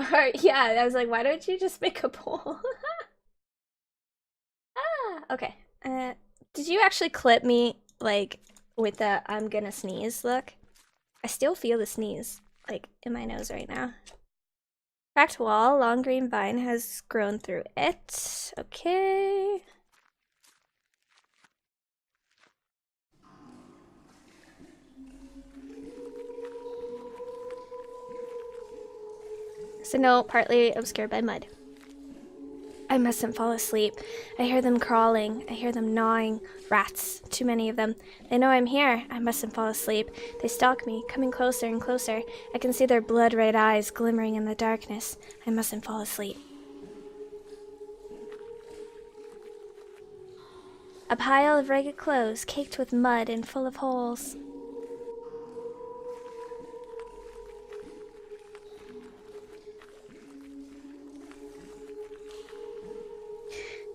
Alright, yeah, I was like, why don't you just make a poll? Okay. Did you actually clip me, like, with the I'm gonna sneeze look? I still feel the sneeze, like, in my nose right now. Cracked wall, long green vine has grown through it. Okay. So no, partly obscured by mud. I mustn't fall asleep. I hear them crawling. I hear them gnawing. Rats. Too many of them. They know I'm here. I mustn't fall asleep. They stalk me, coming closer and closer. I can see their blood-red eyes glimmering in the darkness. I mustn't fall asleep. A pile of ragged clothes, caked with mud and full of holes.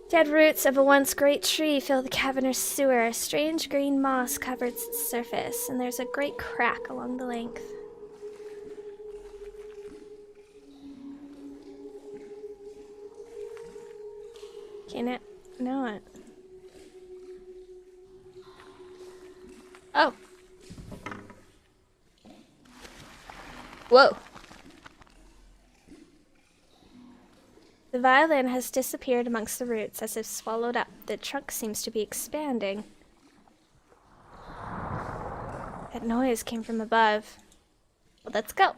Dead roots of a once great tree fill the cavernous sewer. A strange green moss covers its surface, and there's a great crack along the length. Can it? No, it. Oh. Whoa. The violin has disappeared amongst the roots as if swallowed up. The trunk seems to be expanding. That noise came from above. Well, let's go.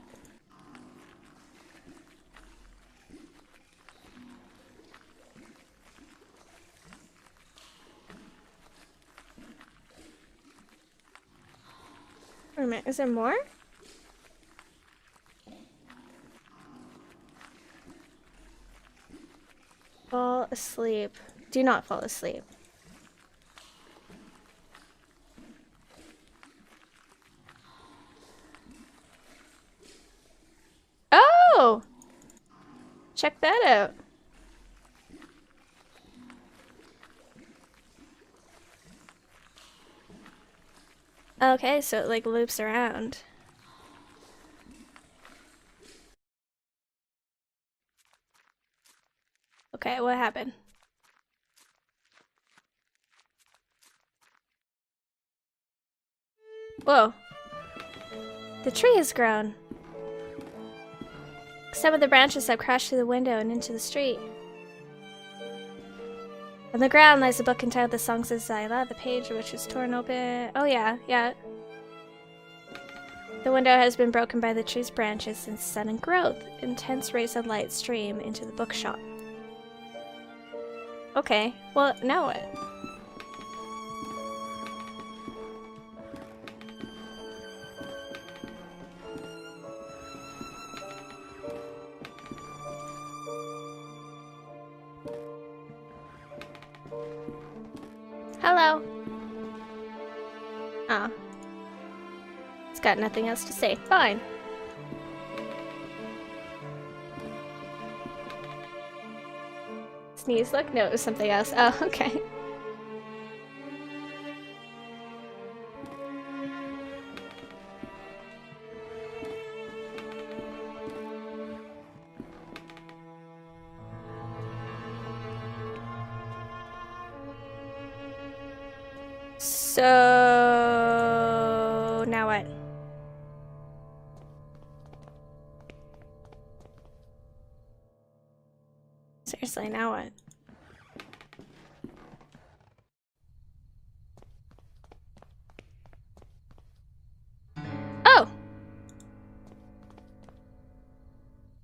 Wait a minute, is there more? Fall asleep. Do not fall asleep. Oh! Check that out. Okay, so it like loops around. Okay, what happened? Whoa. The tree has grown. Some of the branches have crashed through the window and into the street. On the ground lies a book entitled The Songs of Zyla, the page of which was torn open. Oh yeah, yeah. The window has been broken by the tree's branches since sudden growth. Intense rays of light stream into the bookshop. Okay, well, now what? Hello. Oh. It's got nothing else to say. Fine. Sneeze, look? No, it was something else. Oh, okay. So now what? Seriously, now what? Oh!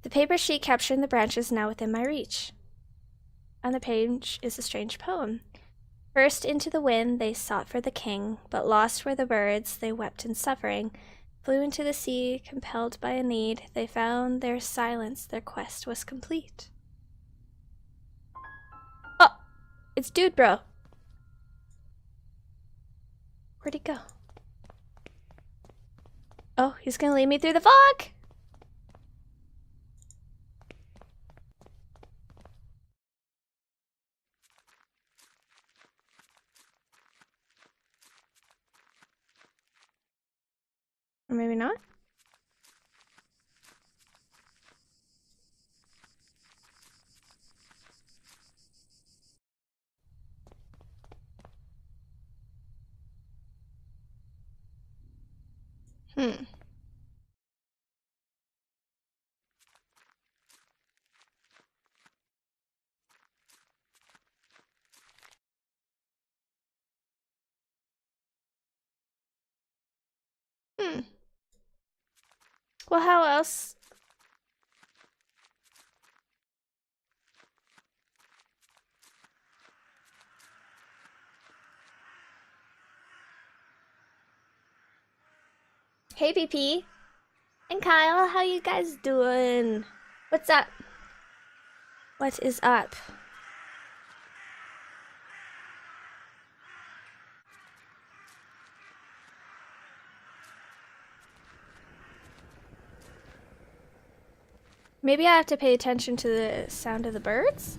The paper sheet capturing the branch is now within my reach. On the page is a strange poem. First into the wind they sought for the king, but lost were the birds, they wept in suffering. Flew into the sea, compelled by a need, they found their silence, their quest was complete. Oh! It's Dude Bro. Where'd he go? Oh, he's gonna lead me through the fog! Or maybe not? Hmm. Hmm. Well, how else? Hey, VP. And Kyle, how you guys doing? What's up? What is up? Maybe I have to pay attention to the sound of the birds?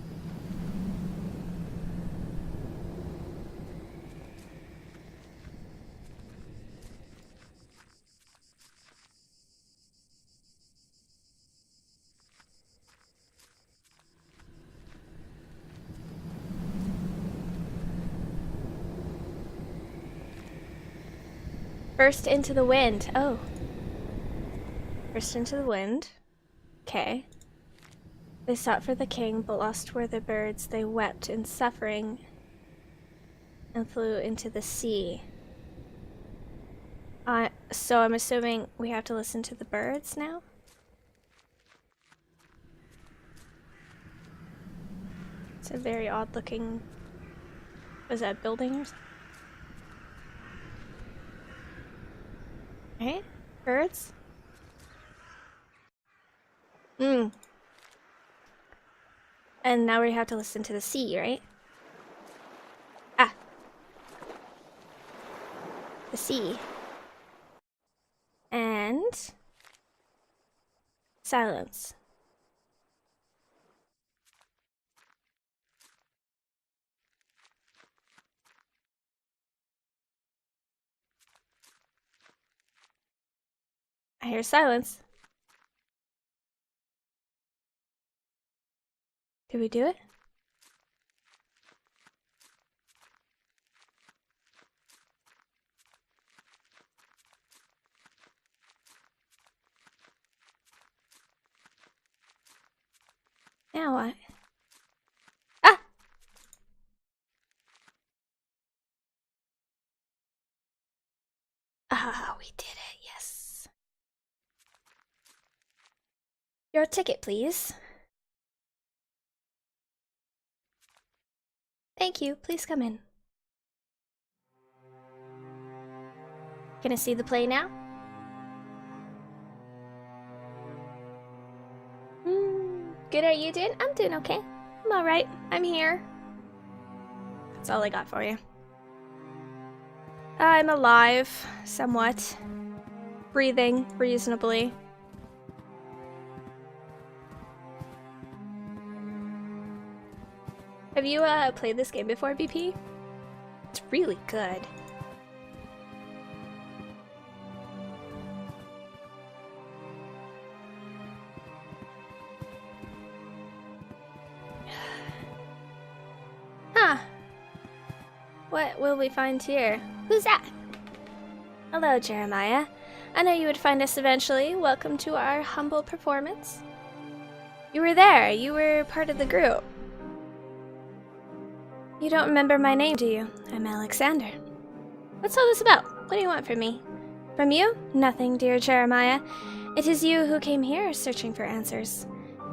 Burst into the wind. Oh. Burst into the wind. Okay. They sought for the king, but lost were the birds. They wept in suffering and flew into the sea. So I'm assuming we have to listen to the birds now? It's a very odd looking... Was that a building or something? Right? Birds? Hmm. And now we have to listen to the sea, right? Ah. The sea. And... silence. hear silence. Did we do it? Now what? Ah! Ah, we did it, yes. Your ticket, please. Thank you, please come in. Gonna see the play now? Good, are you doing? I'm doing okay. I'm alright. I'm here. That's all I got for you. I'm alive, somewhat. Breathing reasonably. Have you played this game before, BP? It's really good. Huh. What will we find here? Who's that? Hello, Jeremiah. I know you would find us eventually. Welcome to our humble performance. You were there. You were part of the group. You don't remember my name, do you? I'm Alexander. What's all this about? What do you want from me? From you? Nothing, dear Jeremiah. It is you who came here searching for answers.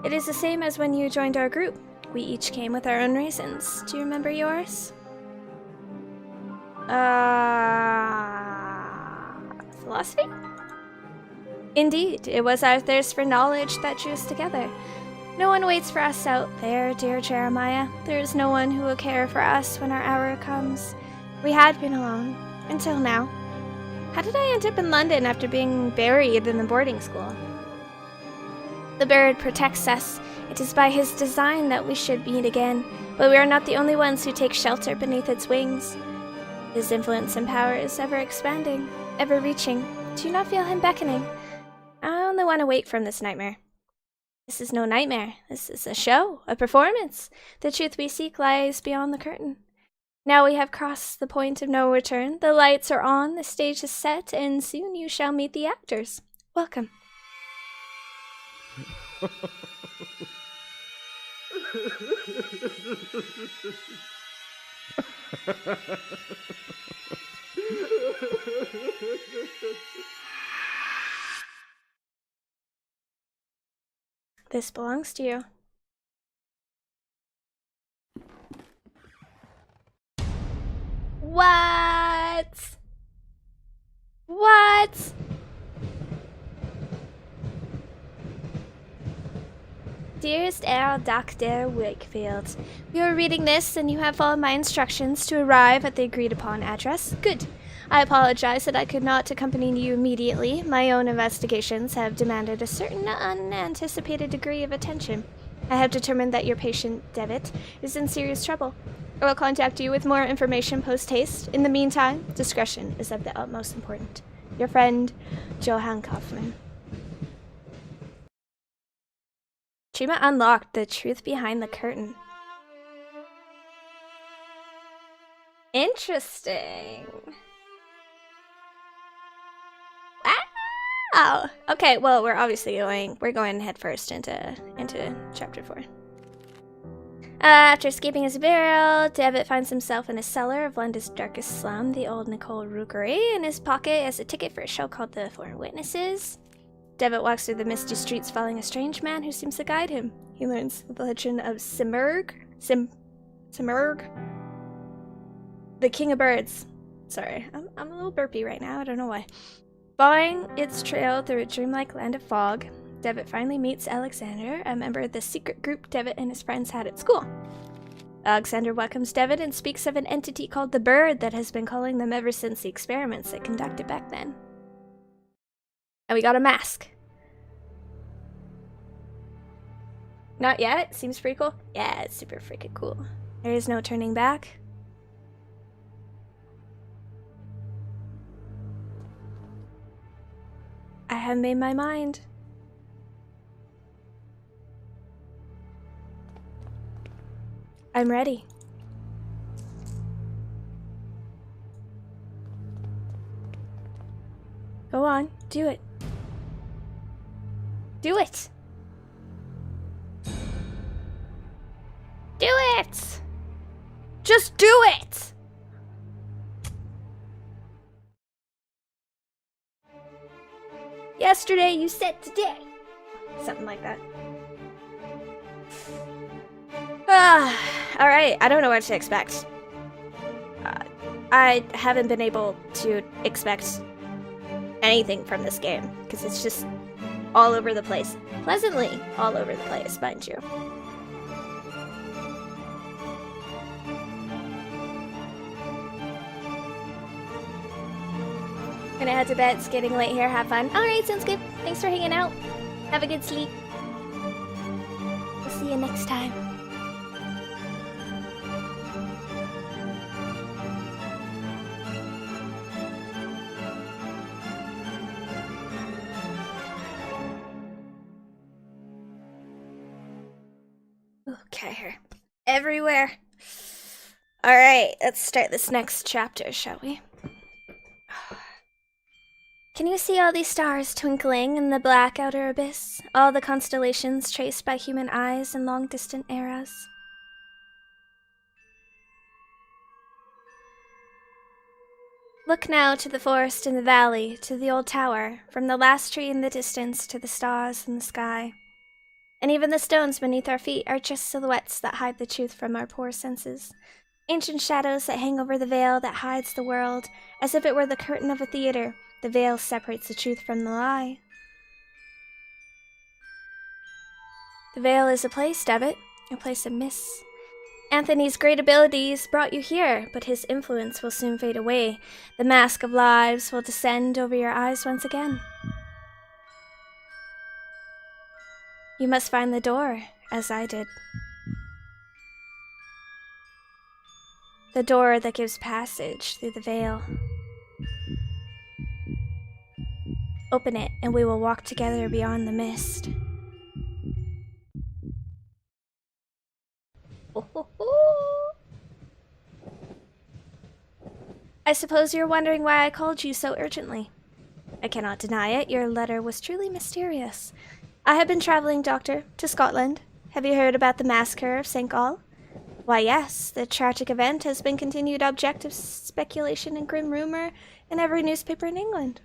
It is the same as when you joined our group. We each came with our own reasons. Do you remember yours? Philosophy? Indeed, it was our thirst for knowledge that drew us together. No one waits for us out there, dear Jeremiah. There is no one who will care for us when our hour comes. We had been alone, until now. How did I end up in London after being buried in the boarding school? The bird protects us. It is by his design that we should meet again, but we are not the only ones who take shelter beneath its wings. His influence and power is ever expanding, ever reaching. Do you not feel him beckoning? I only want to wake from this nightmare. This is no nightmare. This is a show, a performance. The truth we seek lies beyond the curtain. Now we have crossed the point of no return. The lights are on, the stage is set, and soon you shall meet the actors. Welcome. This belongs to you. What? What? Dearest Earl Dr. Wakefield, you are reading this and you have followed my instructions to arrive at the agreed upon address. Good. I apologize that I could not accompany you immediately. My own investigations have demanded a certain unanticipated degree of attention. I have determined that your patient, Devitt, is in serious trouble. I will contact you with more information post-haste. In the meantime, discretion is of the utmost importance. Your friend, Johann Kaufman. Chima unlocked the truth behind the curtain. Interesting. Wow. Okay, well, we're going head first into chapter 4. After escaping his burial, Devitt finds himself in a cellar of London's darkest slum, the Old Nicole Rookery. In his pocket is a ticket for a show called The Foreign Witnesses. Devitt walks through the misty streets following a strange man who seems to guide him. He learns the legend of Simurgh, the King of Birds. Sorry, I'm a little burpy right now, I don't know why. Following its trail through a dreamlike land of fog, Devitt finally meets Alexander, a member of the secret group Devitt and his friends had at school. Alexander welcomes Devitt and speaks of an entity called the Bird that has been calling them ever since the experiments they conducted back then. And we got a mask. Not yet? Seems pretty cool? Yeah, it's super freaking cool. There is no turning back. I have made my mind. I'm ready. Go on, do it. Do it! Do it! Just do it! Yesterday you said today. Something like that. Alright, I don't know what to expect. I haven't been able to expect anything from this game, because it's just all over the place. Pleasantly all over the place, mind you. Gonna head to bed, it's getting late here, have fun. Alright, sounds good. Thanks for hanging out. Have a good sleep. We'll see you next time. Okay, everywhere. Alright, let's start this next chapter, shall we? Can you see all these stars twinkling in the black outer abyss? All the constellations traced by human eyes in long-distant eras? Look now to the forest in the valley, to the old tower, from the last tree in the distance to the stars in the sky. And even the stones beneath our feet are just silhouettes that hide the truth from our poor senses. Ancient shadows that hang over the veil that hides the world, as if it were the curtain of a theater. The veil separates the truth from the lie. The veil is a place, Devitt, a place of mists. Anthony's great abilities brought you here, but his influence will soon fade away. The mask of lives will descend over your eyes once again. You must find the door, as I did. The door that gives passage through the veil. Open it, and we will walk together beyond the mist. I suppose you're wondering why I called you so urgently. I cannot deny it, your letter was truly mysterious. I have been traveling, Doctor, to Scotland. Have you heard about the massacre of St. Gall? Why, yes, the tragic event has been continued object of speculation and grim rumor in every newspaper in England.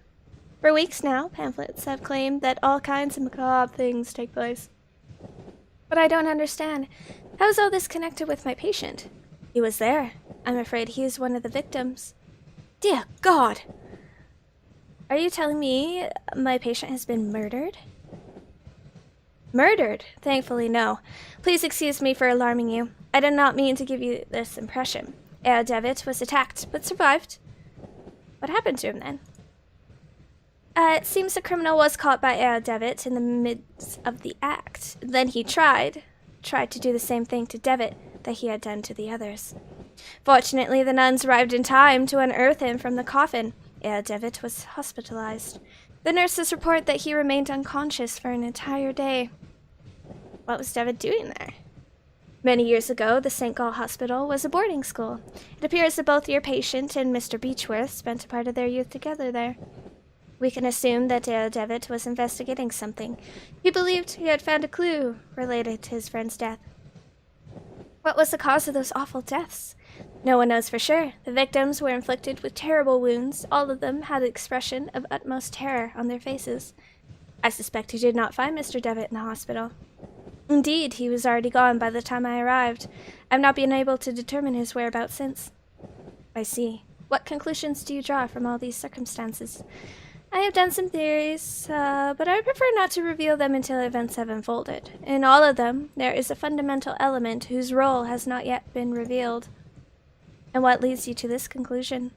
For weeks now, pamphlets have claimed that all kinds of macabre things take place. But I don't understand. How is all this connected with my patient? He was there. I'm afraid he is one of the victims. Dear God! Are you telling me my patient has been murdered? Murdered? Thankfully, no. Please excuse me for alarming you. I did not mean to give you this impression. Herr Devitt was attacked, but survived. What happened to him, then? It seems the criminal was caught by Herr Devitt in the midst of the act. Then he tried to do the same thing to Devitt that he had done to the others. Fortunately, the nuns arrived in time to unearth him from the coffin. Herr Devitt was hospitalized. The nurses report that he remained unconscious for an entire day. What was Devitt doing there? Many years ago, the St. Gall Hospital was a boarding school. It appears that both your patient and Mr. Beechworth spent a part of their youth together there. We can assume that Herr Devitt was investigating something. He believed he had found a clue related to his friend's death. What was the cause of those awful deaths? No one knows for sure. The victims were inflicted with terrible wounds. All of them had an expression of utmost terror on their faces. I suspect you did not find Mr. Devitt in the hospital. Indeed, he was already gone by the time I arrived. I have not been able to determine his whereabouts since. I see. What conclusions do you draw from all these circumstances? I have done some theories, but I prefer not to reveal them until events have unfolded. In all of them, there is a fundamental element whose role has not yet been revealed. And what leads you to this conclusion?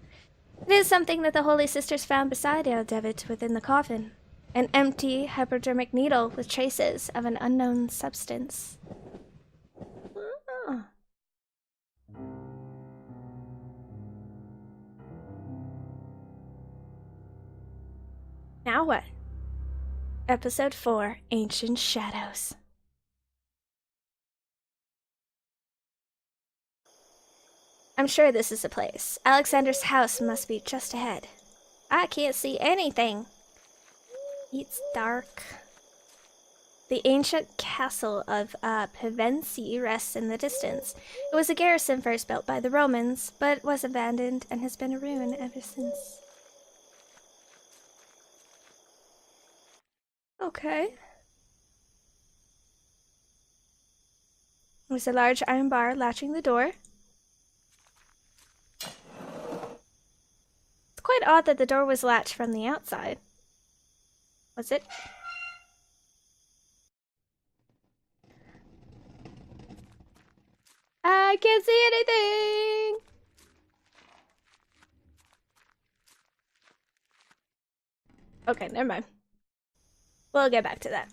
It is something that the Holy Sisters found beside Herr Devitt within the coffin. An empty hypodermic needle with traces of an unknown substance. Ah. Now what? Episode 4, Ancient Shadows. I'm sure this is the place. Alexander's house must be just ahead. I can't see anything. It's dark. The ancient castle of Pevensey rests in the distance. It was a garrison first built by the Romans, but was abandoned and has been a ruin ever since. Okay. There's a large iron bar latching the door. It's quite odd that the door was latched from the outside. Was it? I can't see anything! Okay, never mind. We'll get back to that.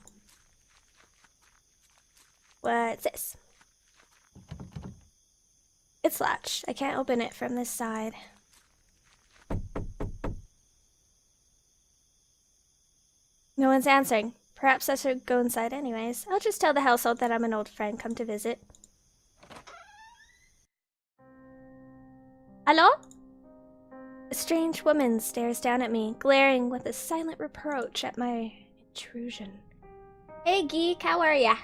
What's this? It's latched. I can't open it from this side. No one's answering. Perhaps I should go inside anyways. I'll just tell the household that I'm an old friend come to visit. Hello? A strange woman stares down at me, glaring with a silent reproach at my intrusion. Hey geek, how are ya?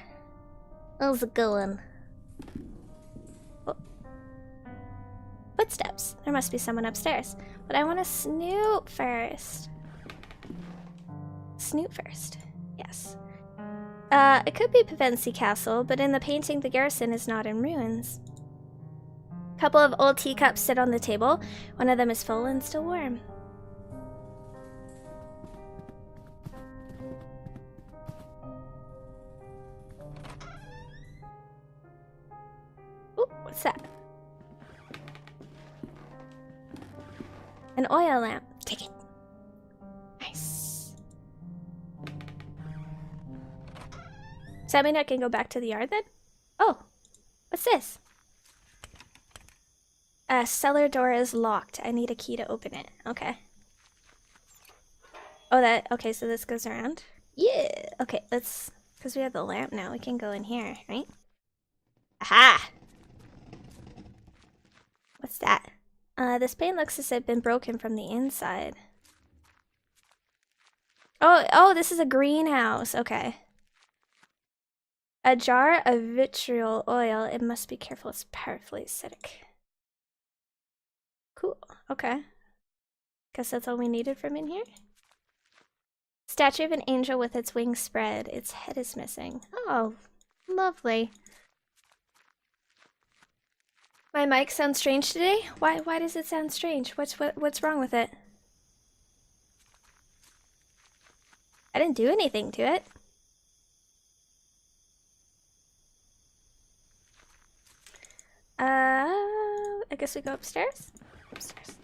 How's it going? Oh. Footsteps. There must be someone upstairs. But I want to snoop first. Snoop first. Yes. It could be Pevensey Castle, but in the painting the garrison is not in ruins. A couple of old teacups sit on the table. One of them is full and still warm. Ooh, what's that? An oil lamp. Take it. Nice. Does that mean I can go back to the yard then? Oh, what's this? A cellar door is locked. I need a key to open it. Okay. Oh, okay, so this goes around. Yeah. Okay, let's, because we have the lamp now, we can go in here, right? Aha! What's that? This pane looks as if it's been broken from the inside. Oh, this is a greenhouse. Okay. A jar of vitriol oil. It must be careful. It's powerfully acidic. Cool. Okay. Guess that's all we needed from in here. Statue of an angel with its wings spread. Its head is missing. Oh, lovely. My mic sounds strange today? Why does it sound strange? What's wrong with it? I didn't do anything to it. I guess we go upstairs? Upstairs.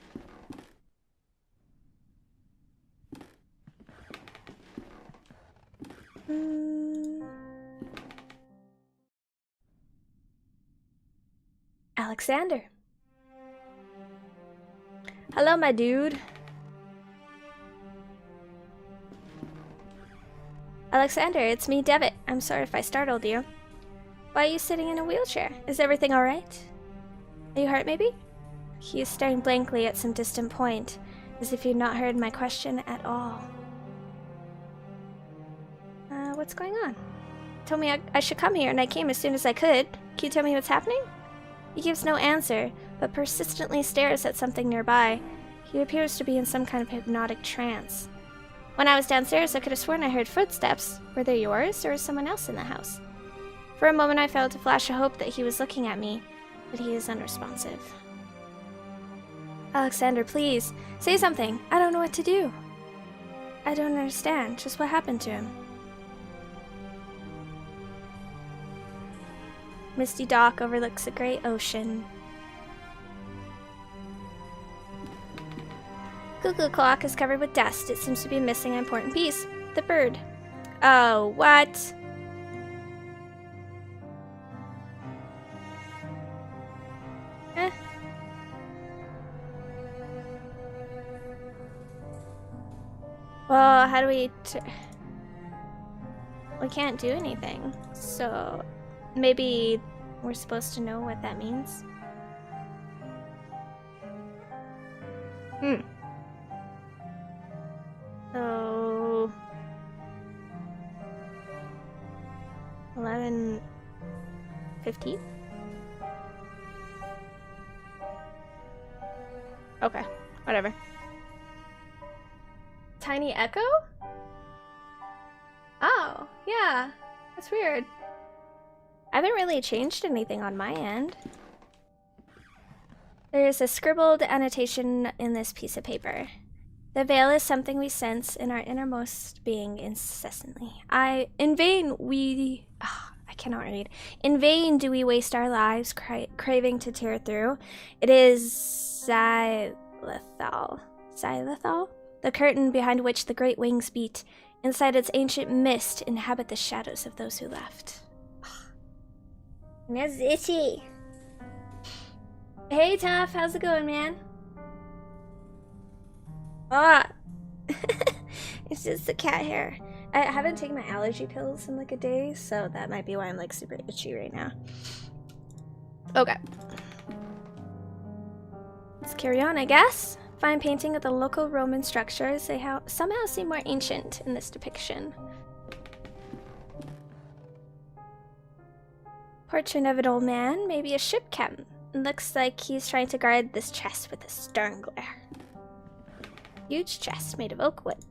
Alexander. Hello, my dude. Alexander, it's me, Devitt. I'm sorry if I startled you. Why are you sitting in a wheelchair? Is everything alright? Are you hurt, maybe? He is staring blankly at some distant point, as if he'd not heard my question at all. What's going on? He told me I should come here, and I came as soon as I could. Can you tell me what's happening? He gives no answer, but persistently stares at something nearby. He appears to be in some kind of hypnotic trance. When I was downstairs, I could have sworn I heard footsteps. Were they yours, or someone else in the house? For a moment I felt to flash a hope that he was looking at me, but he is unresponsive. Alexander, please, say something. I don't know what to do. I don't understand. Just what happened to him? Misty dock overlooks a great ocean. Cuckoo clock is covered with dust. It seems to be missing an important piece. The bird. Oh, what? Well, how do we... we can't do anything. So maybe we're supposed to know what that means. So 11:50. Okay, whatever. Tiny Echo? Oh, yeah. That's weird. I haven't really changed anything on my end. There's a scribbled annotation in this piece of paper. The veil is something we sense in our innermost being incessantly. I cannot read. In vain do we waste our lives craving to tear through. It is Xylithal. Xylithal? The curtain behind which the great wings beat. Inside its ancient mist inhabit the shadows of those who left. That's itchy. Hey, Tough. How's it going, man? Ah! It's just the cat hair. I haven't taken my allergy pills in like a day, so that might be why I'm like super itchy right now. Okay. Let's carry on, I guess. Fine painting of the local Roman structures. They somehow seem more ancient in this depiction. Portrait of an old man, maybe a ship captain. Looks like he's trying to guard this chest with a stern glare. Huge chest made of oak wood.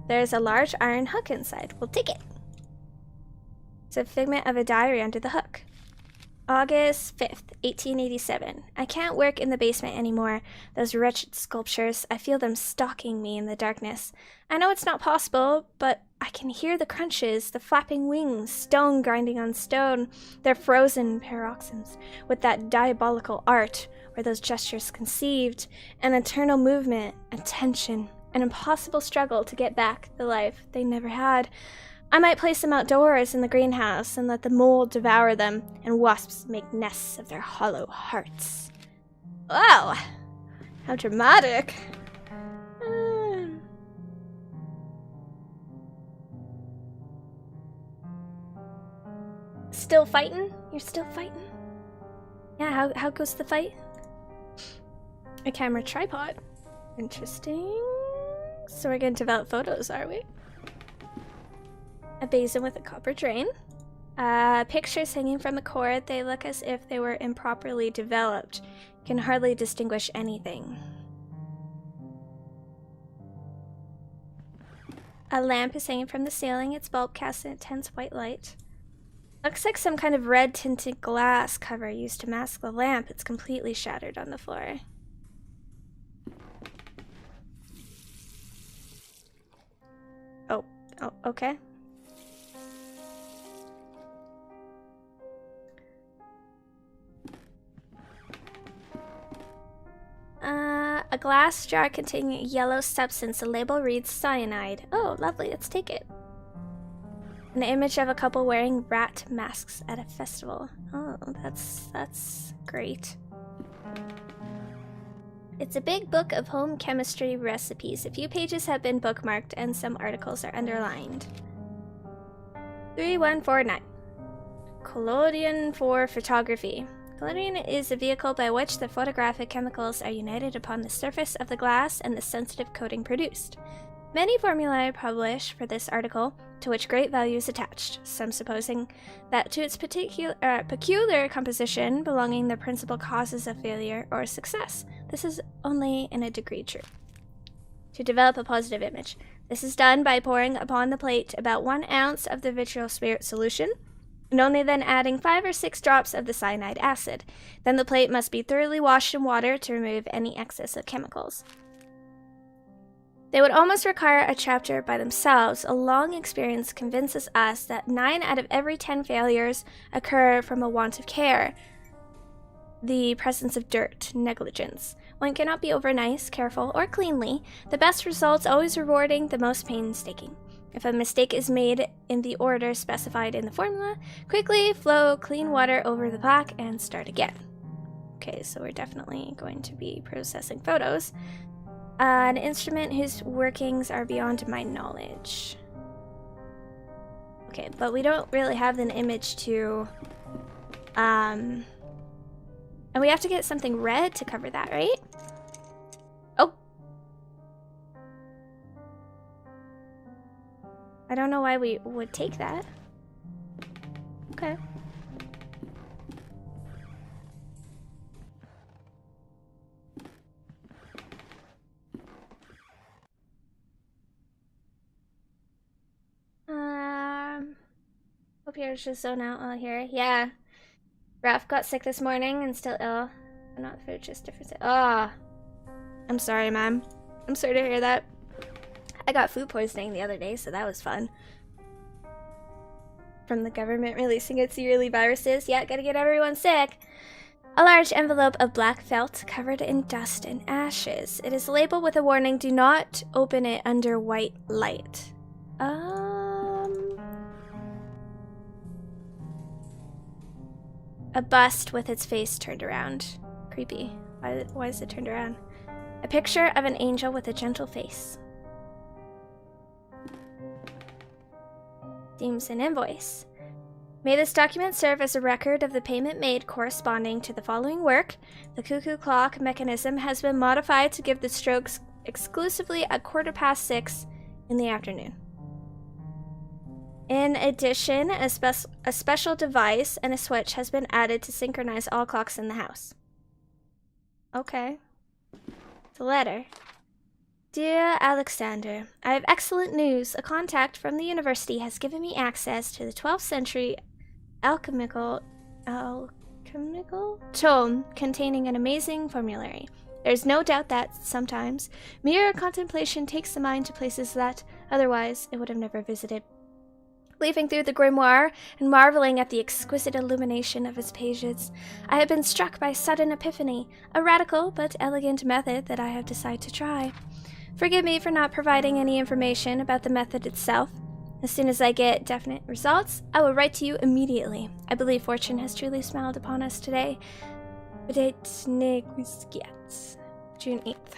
There's a large iron hook inside. We'll take it. It's a figment of a diary under the hook. August 5th, 1887. I can't work in the basement anymore. Those wretched sculptures, I feel them stalking me in the darkness. I know it's not possible, but I can hear the crunches, the flapping wings, stone grinding on stone, their frozen paroxysms, with that diabolical art, where those gestures conceived, an eternal movement, a tension, an impossible struggle to get back the life they never had. I might place them outdoors in the greenhouse and let the mold devour them, and wasps make nests of their hollow hearts. Wow! How dramatic! Still fighting? You're still fighting? Yeah, how goes the fight? A camera tripod. Interesting. So we're gonna develop photos, are we? A basin with a copper drain. Pictures hanging from the cord. They look as if they were improperly developed. Can hardly distinguish anything. A lamp is hanging from the ceiling. Its bulb casts an intense white light. Looks like some kind of red tinted glass cover used to mask the lamp. It's completely shattered on the floor. Oh, okay. A glass jar containing a yellow substance. The label reads cyanide. Oh, lovely. Let's take it. An image of a couple wearing rat masks at a festival. Oh, that's great. It's a big book of home chemistry recipes. A few pages have been bookmarked and some articles are underlined. 3149. Collodion for photography. Collodion is a vehicle by which the photographic chemicals are united upon the surface of the glass and the sensitive coating produced. Many formulae are published for this article, to which great value is attached, some supposing that to its peculiar composition belonging the principal causes of failure or success. This is only in a degree true. To develop a positive image. This is done by pouring upon the plate about 1 ounce of the vitriol spirit solution, and only then adding 5 or 6 drops of the cyanide acid. Then the plate must be thoroughly washed in water to remove any excess of chemicals. They would almost require a chapter by themselves. A long experience convinces us that 9 out of every 10 failures occur from a want of care, the presence of dirt, negligence. One cannot be over nice, careful, or cleanly. The best results always rewarding the most painstaking. If a mistake is made in the order specified in the formula, quickly flow clean water over the plaque and start again. Okay, so we're definitely going to be processing photos. An instrument whose workings are beyond my knowledge. Okay, but we don't really have an image to... And we have to get something red to cover that, right? Oh! I don't know why we would take that. Okay. Hope you're just zone out all here. Yeah. Ralph got sick this morning and still ill. Not food, just different. Ah. Oh, I'm sorry, Mom. I'm sorry to hear that. I got food poisoning the other day, so that was fun. From the government releasing its yearly viruses. Yeah, gotta get everyone sick. A large envelope of black felt covered in dust and ashes. It is labeled with a warning, do not open it under white light. A bust with its face turned around. Creepy. Why is it turned around? A picture of an angel with a gentle face. Seems an invoice. May this document serve as a record of the payment made corresponding to the following work. The cuckoo clock mechanism has been modified to give the strokes exclusively at 6:15 in the afternoon. In addition, a special device and a switch has been added to synchronize all clocks in the house. Okay. The letter. Dear Alexander, I have excellent news. A contact from the university has given me access to the 12th century alchemical tome containing an amazing formulary. There's no doubt that, sometimes, mere contemplation takes the mind to places that, otherwise, it would have never visited. Leafing through the grimoire and marveling at the exquisite illumination of its pages, I have been struck by sudden epiphany, a radical but elegant method that I have decided to try. Forgive me for not providing any information about the method itself. As soon as I get definite results, I will write to you immediately. I believe fortune has truly smiled upon us today. June 8th.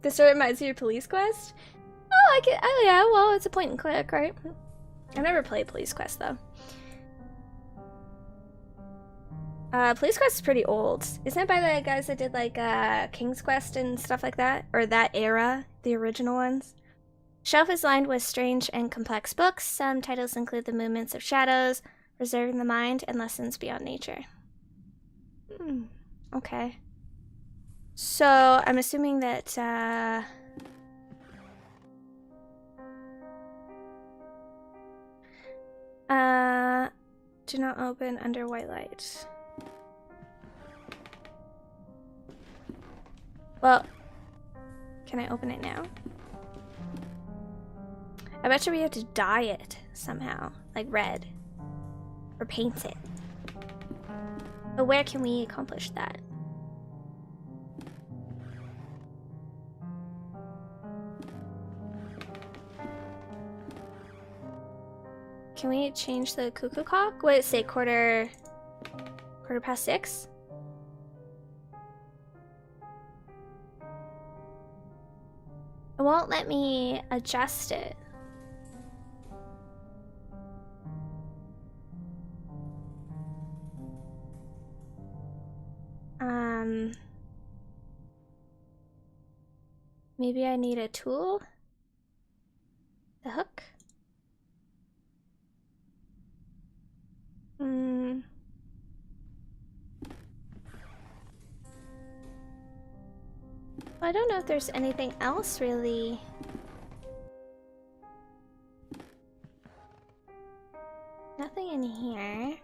This reminds me of Police Quest? Oh, yeah, well, it's a point and click, right? I've never played Police Quest, though. Police Quest is pretty old. Isn't it by the guys that did, like, King's Quest and stuff like that? Or that era, the original ones? Shelf is lined with strange and complex books. Some titles include The Movements of Shadows, Preserving the Mind, and Lessons Beyond Nature. Okay. So, I'm assuming that, do not open under white light. Well, can I open it now? I bet you we have to dye it somehow, like red, or paint it. But where can we accomplish that? Can we change the cuckoo clock? What did it say? Quarter past 6? It won't let me adjust it. Maybe I need a tool? The hook? I don't know if there's anything else really. Nothing in here.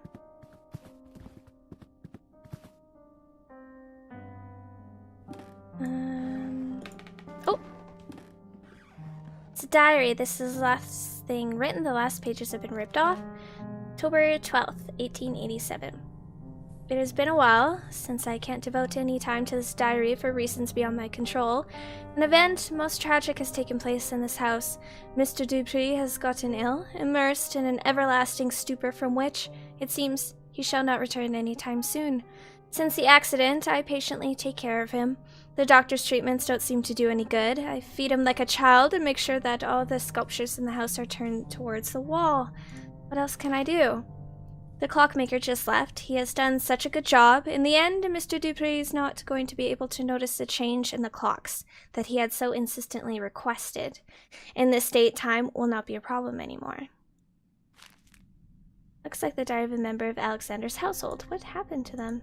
Oh! It's a diary. This is the last thing written. The last pages have been ripped off. October 12th, 1887. It has been a while since I can't devote any time to this diary for reasons beyond my control. An event most tragic has taken place in this house. Mr. Dupree has gotten ill, immersed in an everlasting stupor from which, it seems, he shall not return any time soon. Since the accident, I patiently take care of him. The doctor's treatments don't seem to do any good. I feed him like a child and make sure that all the sculptures in the house are turned towards the wall. What else can I do? The clockmaker just left. He has done such a good job. In the end, Mr. Dupree is not going to be able to notice the change in the clocks that he had so insistently requested. In this state, time will not be a problem anymore. Looks like the diary of a member of Alexander's household. What happened to them?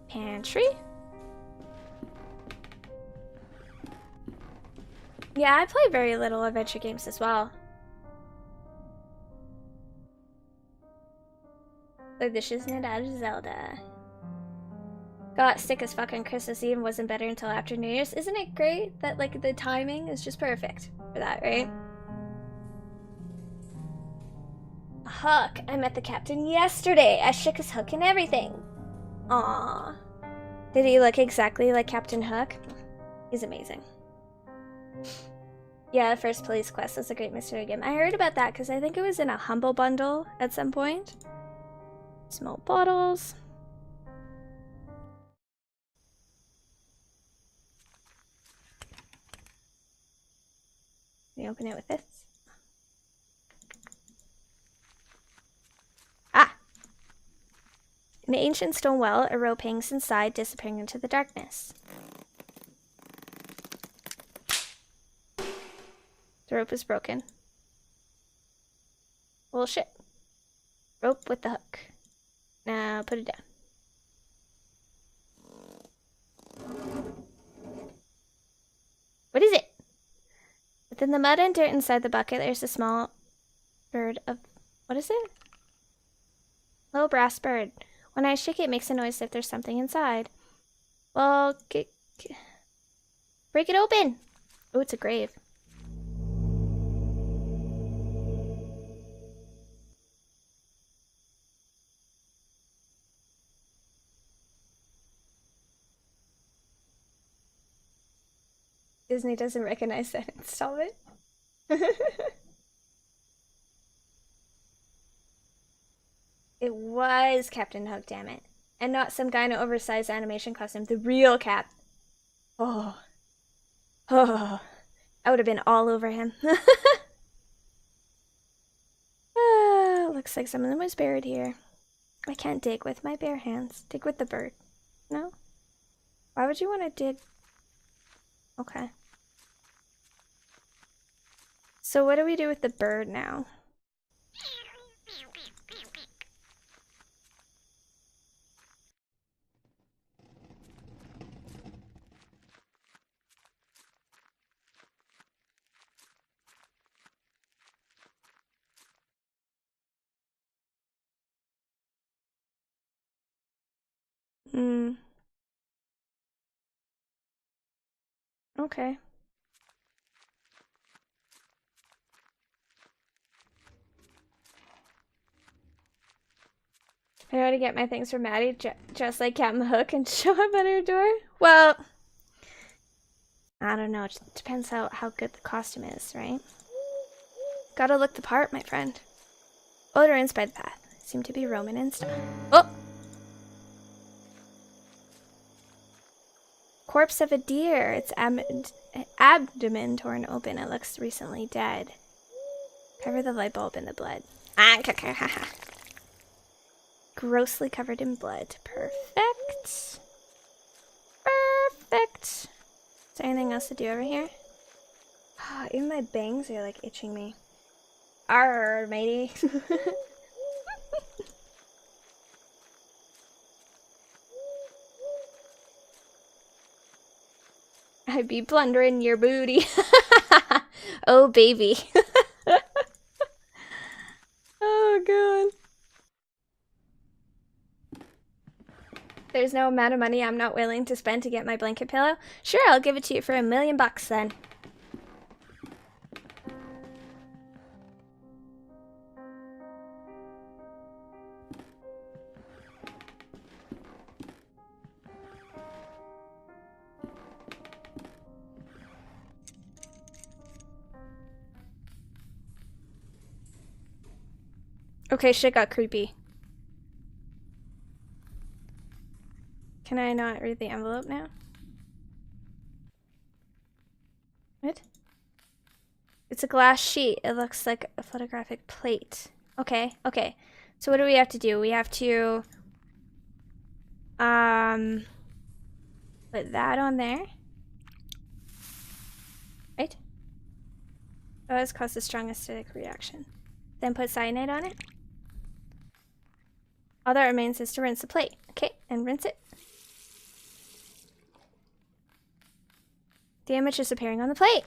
Pantry? Yeah, I play very little adventure games as well. Like the shiznit out of Zelda. Got sick as fuck on Christmas Eve and wasn't better until after New Year's. Isn't it great that like the timing is just perfect for that, right? Hook. I met the captain yesterday. I shook his hook and everything. Aww. Did he look exactly like Captain Hook? He's amazing. Yeah, First Police Quest is a great mystery game. I heard about that because I think it was in a Humble Bundle at some point. Small bottles. Can you open it with this? Ah! An ancient stone well, a rope hangs inside, disappearing into the darkness. The rope is broken. Well, shit. Rope with the hook. Now put it down. What is it? Within the mud and dirt inside the bucket, there's a small bird of... What is it? Little brass bird. When I shake it, it makes a noise if there's something inside. Well, break it open! Oh, it's a grave. Disney doesn't recognize that installment. It was Captain Hook, damn it. And not some guy in an oversized animation costume. The real Cap. Oh. Oh. I would have been all over him. Looks like someone was buried here. I can't dig with my bare hands. Dig with the bird. No? Why would you want to dig? Okay. So what do we do with the bird now? Okay. I know how to get my things from Maddie, just like Captain Hook, and show up at her door? Well, I don't know. It depends how good the costume is, right? Gotta look the part, my friend. Odor ends by the path. Seem to be Roman in style. Oh! Corpse of a deer. Its abdomen torn open. It looks recently dead. Cover the light bulb in the blood. Grossly covered in blood. Perfect. Perfect. Is there anything else to do over here? Even my bangs are like itching me. Arr, matey. I be plundering your booty. Oh, baby. Oh, God. There's no amount of money I'm not willing to spend to get my blanket pillow. Sure, I'll give it to you for $1 million then. Okay, shit got creepy. Can I not read the envelope now? What? It's a glass sheet. It looks like a photographic plate. Okay, okay. So what do we have to do? We have to put that on there. Right? Oh, it's caused a strong acidic reaction. Then put cyanide on it. All that remains is to rinse the plate. Okay, and rinse it. The image is appearing on the plate.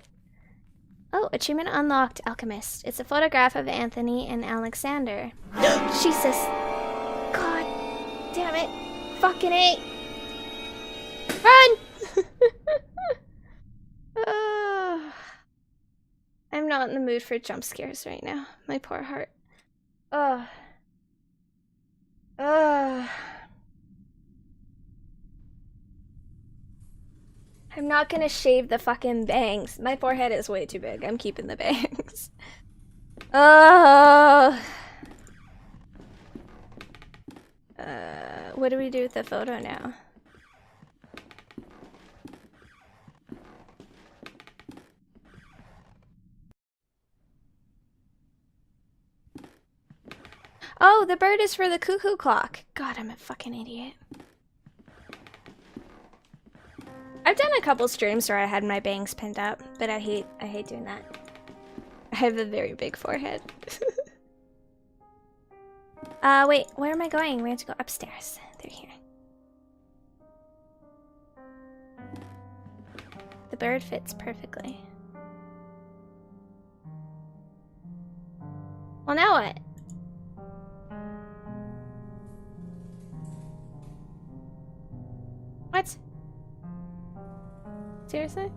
Oh, achievement unlocked, Alchemist. It's a photograph of Anthony and Alexander. Jesus. God damn it. Fucking A. Run! I'm not in the mood for jump scares right now. My poor heart. Ugh. Ugh. I'm not gonna shave the fucking bangs. My forehead is way too big. I'm keeping the bangs. What do we do with the photo now? Oh, the bird is for the cuckoo clock. God, I'm a fucking idiot. I've done a couple streams where I had my bangs pinned up, but I hate doing that. I have a very big forehead. Wait, where am I going? We have to go upstairs. They're here. The bird fits perfectly. Well, now what? What? Seriously?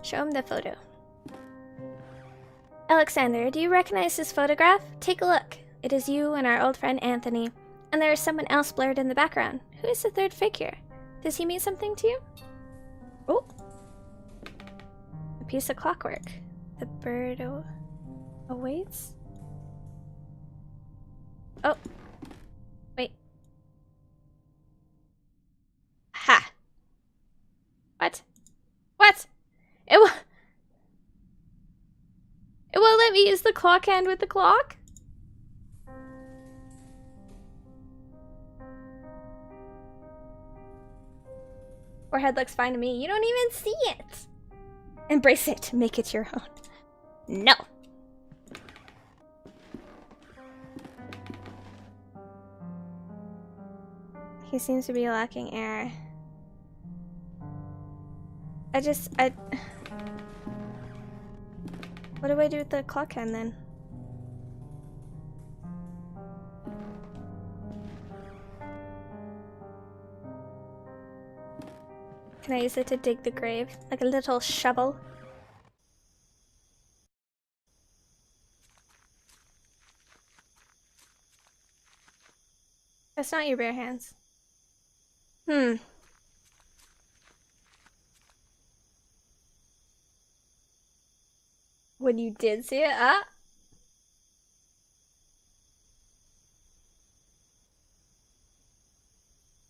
Show him the photo. Alexander, do you recognize this photograph? Take a look. It is you and our old friend Anthony, and there is someone else blurred in the background. Who is the third figure? Does he mean something to you? Oh. A piece of clockwork. The bird awaits? Oh. Wait. Ha. What? What? It won't let me use the clock hand with the clock? Forehead looks fine to me. You don't even see it. Embrace it. Make it your own. No. He seems to be lacking air. What do I do with the clock hand then? Can I use it to dig the grave? Like a little shovel? That's not your bare hands. When you did see it,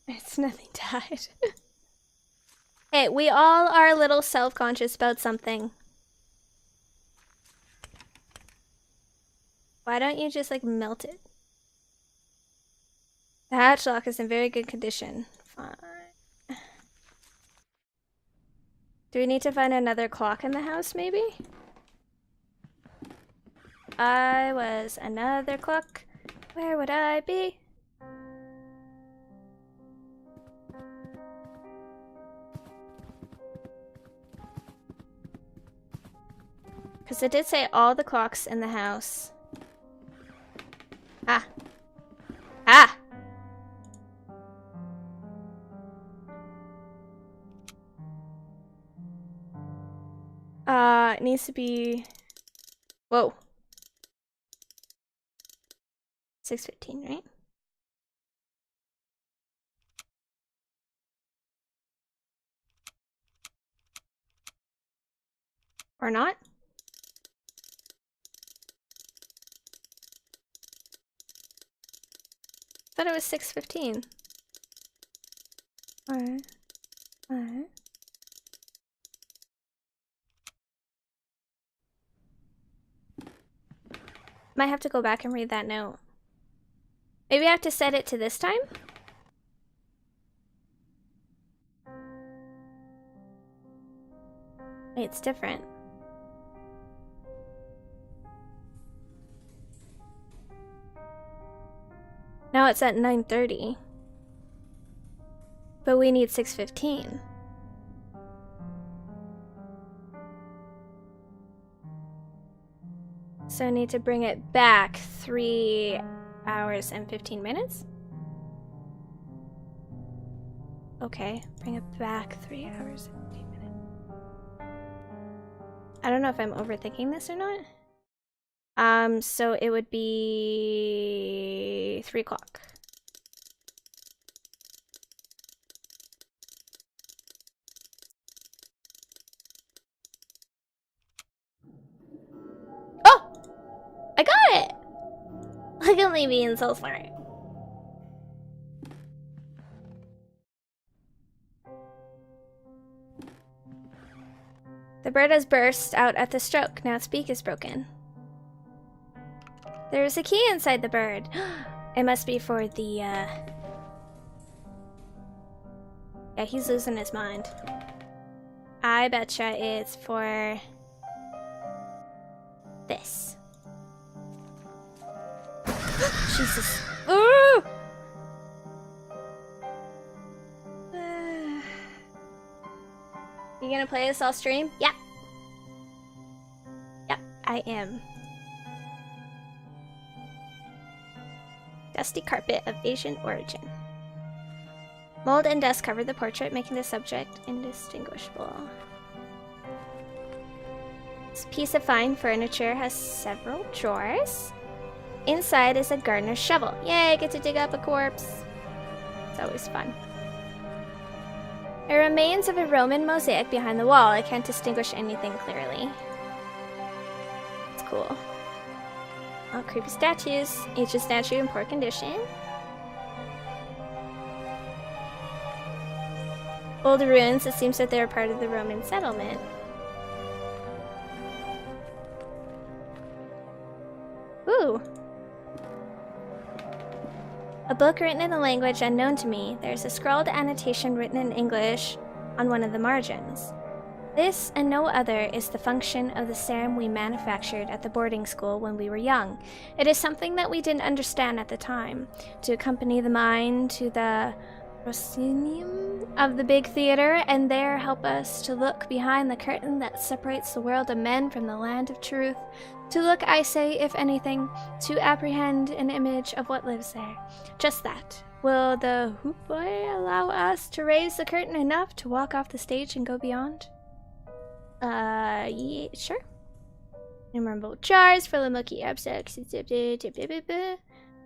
it's nothing to hide. Hey, we all are a little self-conscious about something. Why don't you just, like, melt it? The hatch lock is in very good condition. Fine. Do we need to find another clock in the house, maybe? I was another clock. Where would I be? Because it did say all the clocks in the house. Ah. Ah! It needs to be... Whoa. 6:15, right? Or not? Thought it was 6:15. Alright. Alright. Might have to go back and read that note. Maybe I have to set it to this time? Wait, it's different. Now it's at 9:30. But we need 6:15. So I need to bring it back 3 hours and 15 minutes? Okay, bring it back 3 hours and 15 minutes. I don't know if I'm overthinking this or not. So it would be 3 o'clock. Oh! I got it! Look at me being so smart. The bird has burst out at the stroke. Now its beak is broken. There is a key inside the bird. It must be for the, Yeah, he's losing his mind. I betcha it's for this. Jesus. Ooh! You gonna play this all stream? Yeah. Yep, I am. Dusty carpet of Asian origin. Mold and dust covered the portrait, making the subject indistinguishable. This piece of fine furniture has several drawers. Inside is a gardener's shovel. Yay, I get to dig up a corpse. It's always fun. There are remains of a Roman mosaic behind the wall. I can't distinguish anything clearly. It's cool. Oh, creepy statues. Each a statue in poor condition. Old ruins. It seems that they were part of the Roman settlement. Ooh. A book written in a language unknown to me. There's a scrawled annotation written in English on one of the margins. This and no other is the function of the serum we manufactured at the boarding school when we were young. It is something that we didn't understand at the time. To accompany the mind to the proscenium of the big theater and there help us to look behind the curtain that separates the world of men from the land of truth. To look, I say, if anything, to apprehend an image of what lives there. Just that. Will the hoop boy allow us to raise the curtain enough to walk off the stage and go beyond? Yeah, sure. Innumerable jars full of milky objects.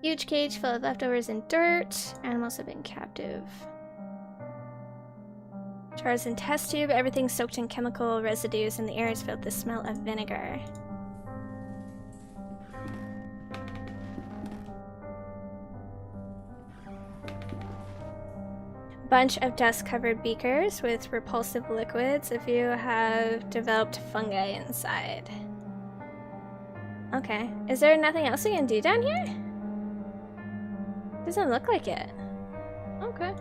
Huge cage full of leftovers and dirt. Animals have been captive. Jars and test tube. Everything soaked in chemical residues and the air is filled with the smell of vinegar. Bunch of dust-covered beakers with repulsive liquids if you have developed fungi inside. Okay. Is there nothing else we can do down here? Doesn't look like it. Okay.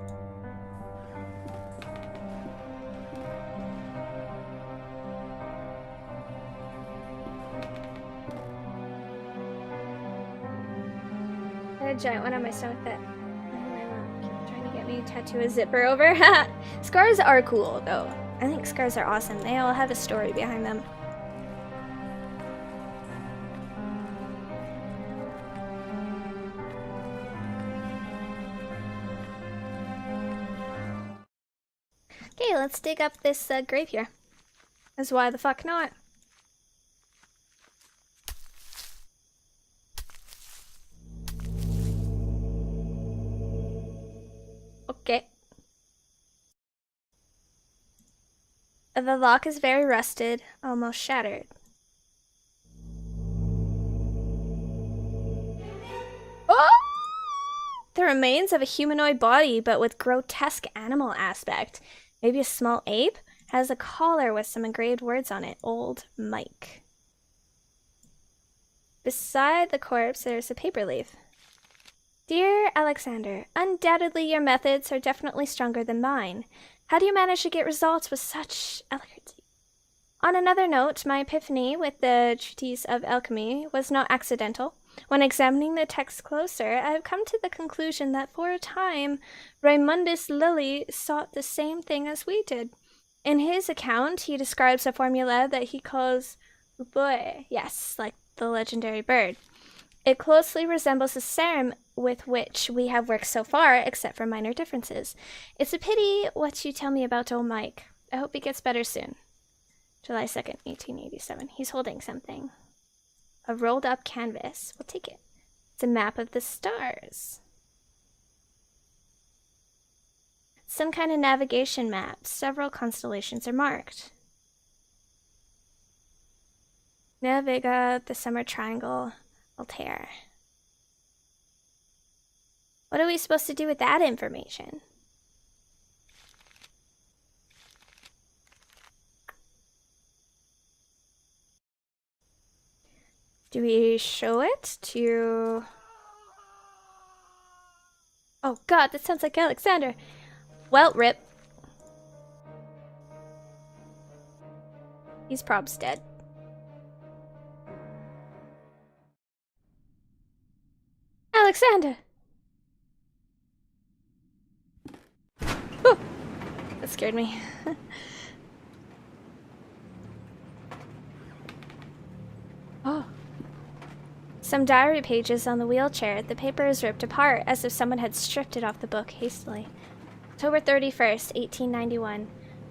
I had a giant one on my stomach that me tattoo a zipper over. Scars are cool though. I think scars are awesome. They all have a story behind them. Okay, let's dig up this grave here. As why the fuck not? Okay. The lock is very rusted, almost shattered. Oh! The the remains of a humanoid body, but with grotesque animal aspect. Maybe a small ape? Has a collar with some engraved words on it. Old Mike. Beside the corpse, there's a paper leaf. Dear Alexander, undoubtedly your methods are definitely stronger than mine. How do you manage to get results with such elegance? On another note, my epiphany with the treatise of alchemy was not accidental. When examining the text closer, I have come to the conclusion that for a time, Raimundus Lilly sought the same thing as we did. In his account, he describes a formula that he calls upoe, yes, like the legendary bird. It closely resembles the serum with which we have worked so far, except for minor differences. It's a pity what you tell me about old Mike. I hope he gets better soon. July 2nd, 1887. He's holding something. A rolled up canvas. We'll take it. It's a map of the stars. Some kind of navigation map. Several constellations are marked. Neo Vega, the Summer Triangle, Altair. What are we supposed to do with that information? Do we show it to... Oh god, that sounds like Alexander. Well, rip. He's probs dead. Alexander! Ooh, that scared me. Oh. Some diary pages on the wheelchair. The paper is ripped apart, as if someone had stripped it off the book hastily. October 31st, 1891.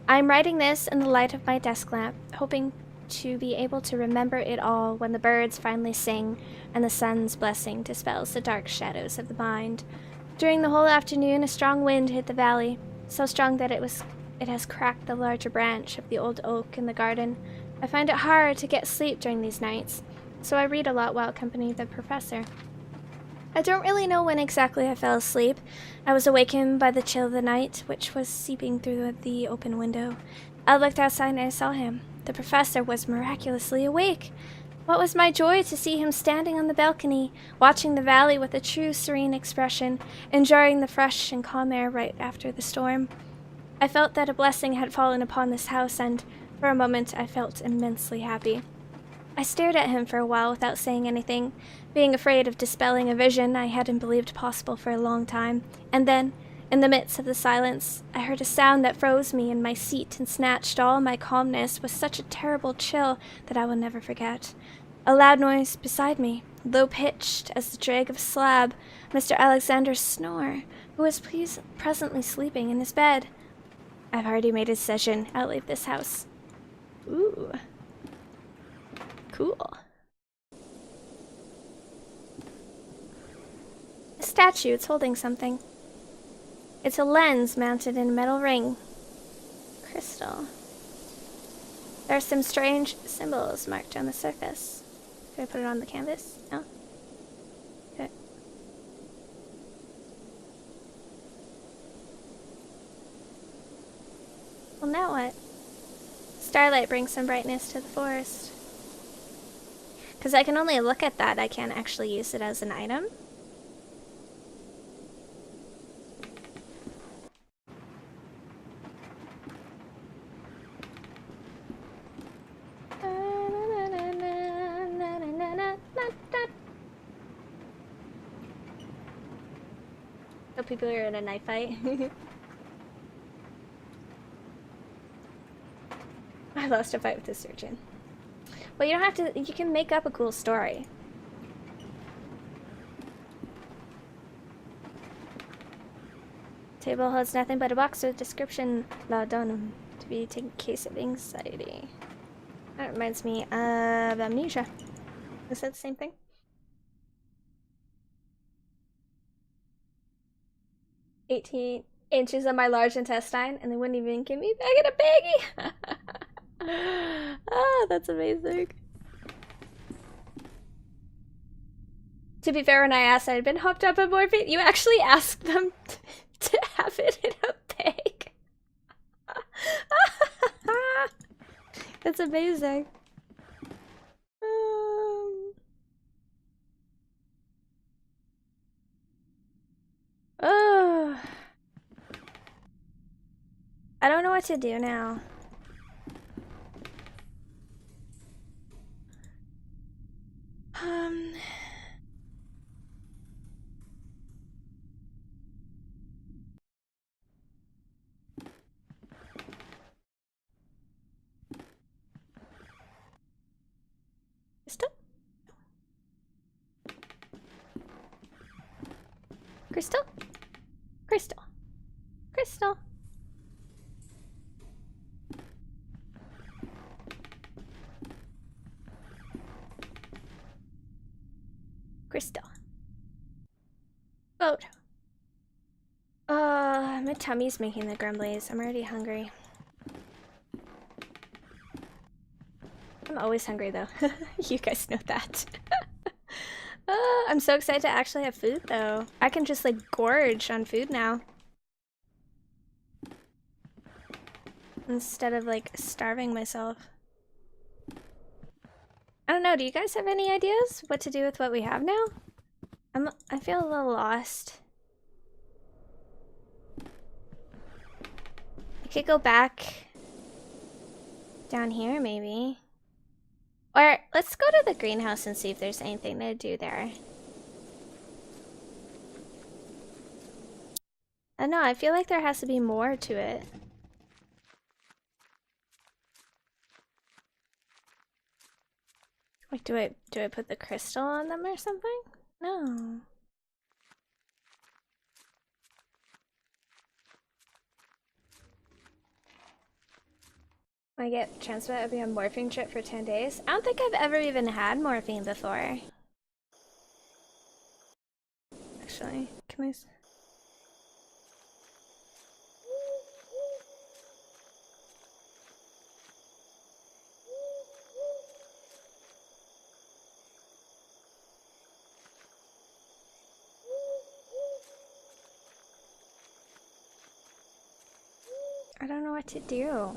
I am writing this in the light of my desk lamp, hoping to be able to remember it all when the birds finally sing and the sun's blessing dispels the dark shadows of the mind. During the whole afternoon, a strong wind hit the valley, so strong that it has cracked the larger branch of the old oak in the garden. I find it hard to get sleep during these nights, so I read a lot while accompanying the professor. I don't really know when exactly I fell asleep. I was awakened by the chill of the night, which was seeping through the open window. I looked outside and I saw him. The professor was miraculously awake. What was my joy to see him standing on the balcony, watching the valley with a true serene expression, enjoying the fresh and calm air right after the storm. I felt that a blessing had fallen upon this house, and for a moment I felt immensely happy. I stared at him for a while without saying anything, being afraid of dispelling a vision I hadn't believed possible for a long time. And then, in the midst of the silence, I heard a sound that froze me in my seat and snatched all my calmness with such a terrible chill that I will never forget. A loud noise beside me, low-pitched as the drag of a slab, Mr. Alexander's snore, who was presently sleeping in his bed. I've already made a decision. I'll leave this house. Ooh. Cool. A statue, it's holding something. It's a lens mounted in a metal ring. Crystal. There are some strange symbols marked on the surface. Can I put it on the canvas? No? Okay. Well, now what? Starlight brings some brightness to the forest. Because I can only look at that, I can't actually use it as an item. So people are in a knife fight. I lost a fight with a surgeon. Well, you don't have to, you can make up a cool story. Table holds nothing but a box with description laudanum to be taken in case of anxiety. That reminds me of amnesia. Is that the same thing? "18 inches of my large intestine, and they wouldn't even give me back in a baggie." Ah, that's amazing. To be fair, when I asked I had been hopped up on morphine, you actually asked them to have it in a bag. That's amazing. Oh. I don't know what to do now. Crystal? Crystal? Crystal? Crystal. Vote. My tummy's making the grumblies. I'm already hungry. I'm always hungry though. You guys know that. I'm so excited to actually have food though. I can just like gorge on food now. Instead of like starving myself. I don't know, do you guys have any ideas what to do with what we have now? I feel a little lost. I could go back down here maybe. Or let's go to the greenhouse and see if there's anything to do there. I don't know, I feel like there has to be more to it. Like, do I put the crystal on them or something? No. When I get transfer, I'll be on morphine trip for 10 days. I don't think I've ever even had morphine before. Actually, can I... I don't know what to do.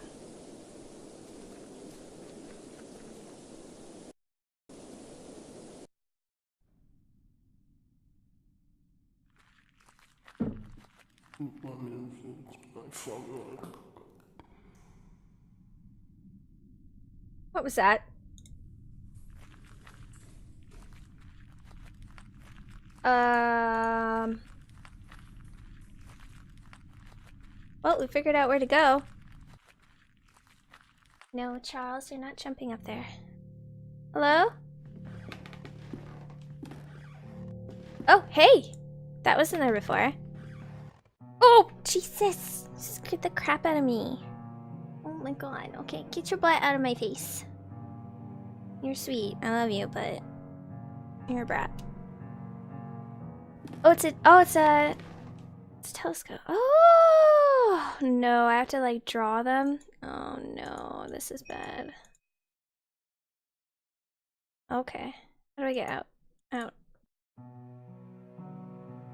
What was that? Well, we figured out where to go. No, Charles, you're not jumping up there. Hello? Oh, hey! That wasn't there before. Oh, Jesus! You scared the crap out of me. Oh my god. Okay, get your butt out of my face. You're sweet. I love you, but you're a brat. Oh, it's a telescope. Oh no, I have to like draw them. Oh no, this is bad. Okay, how do I get out? Out.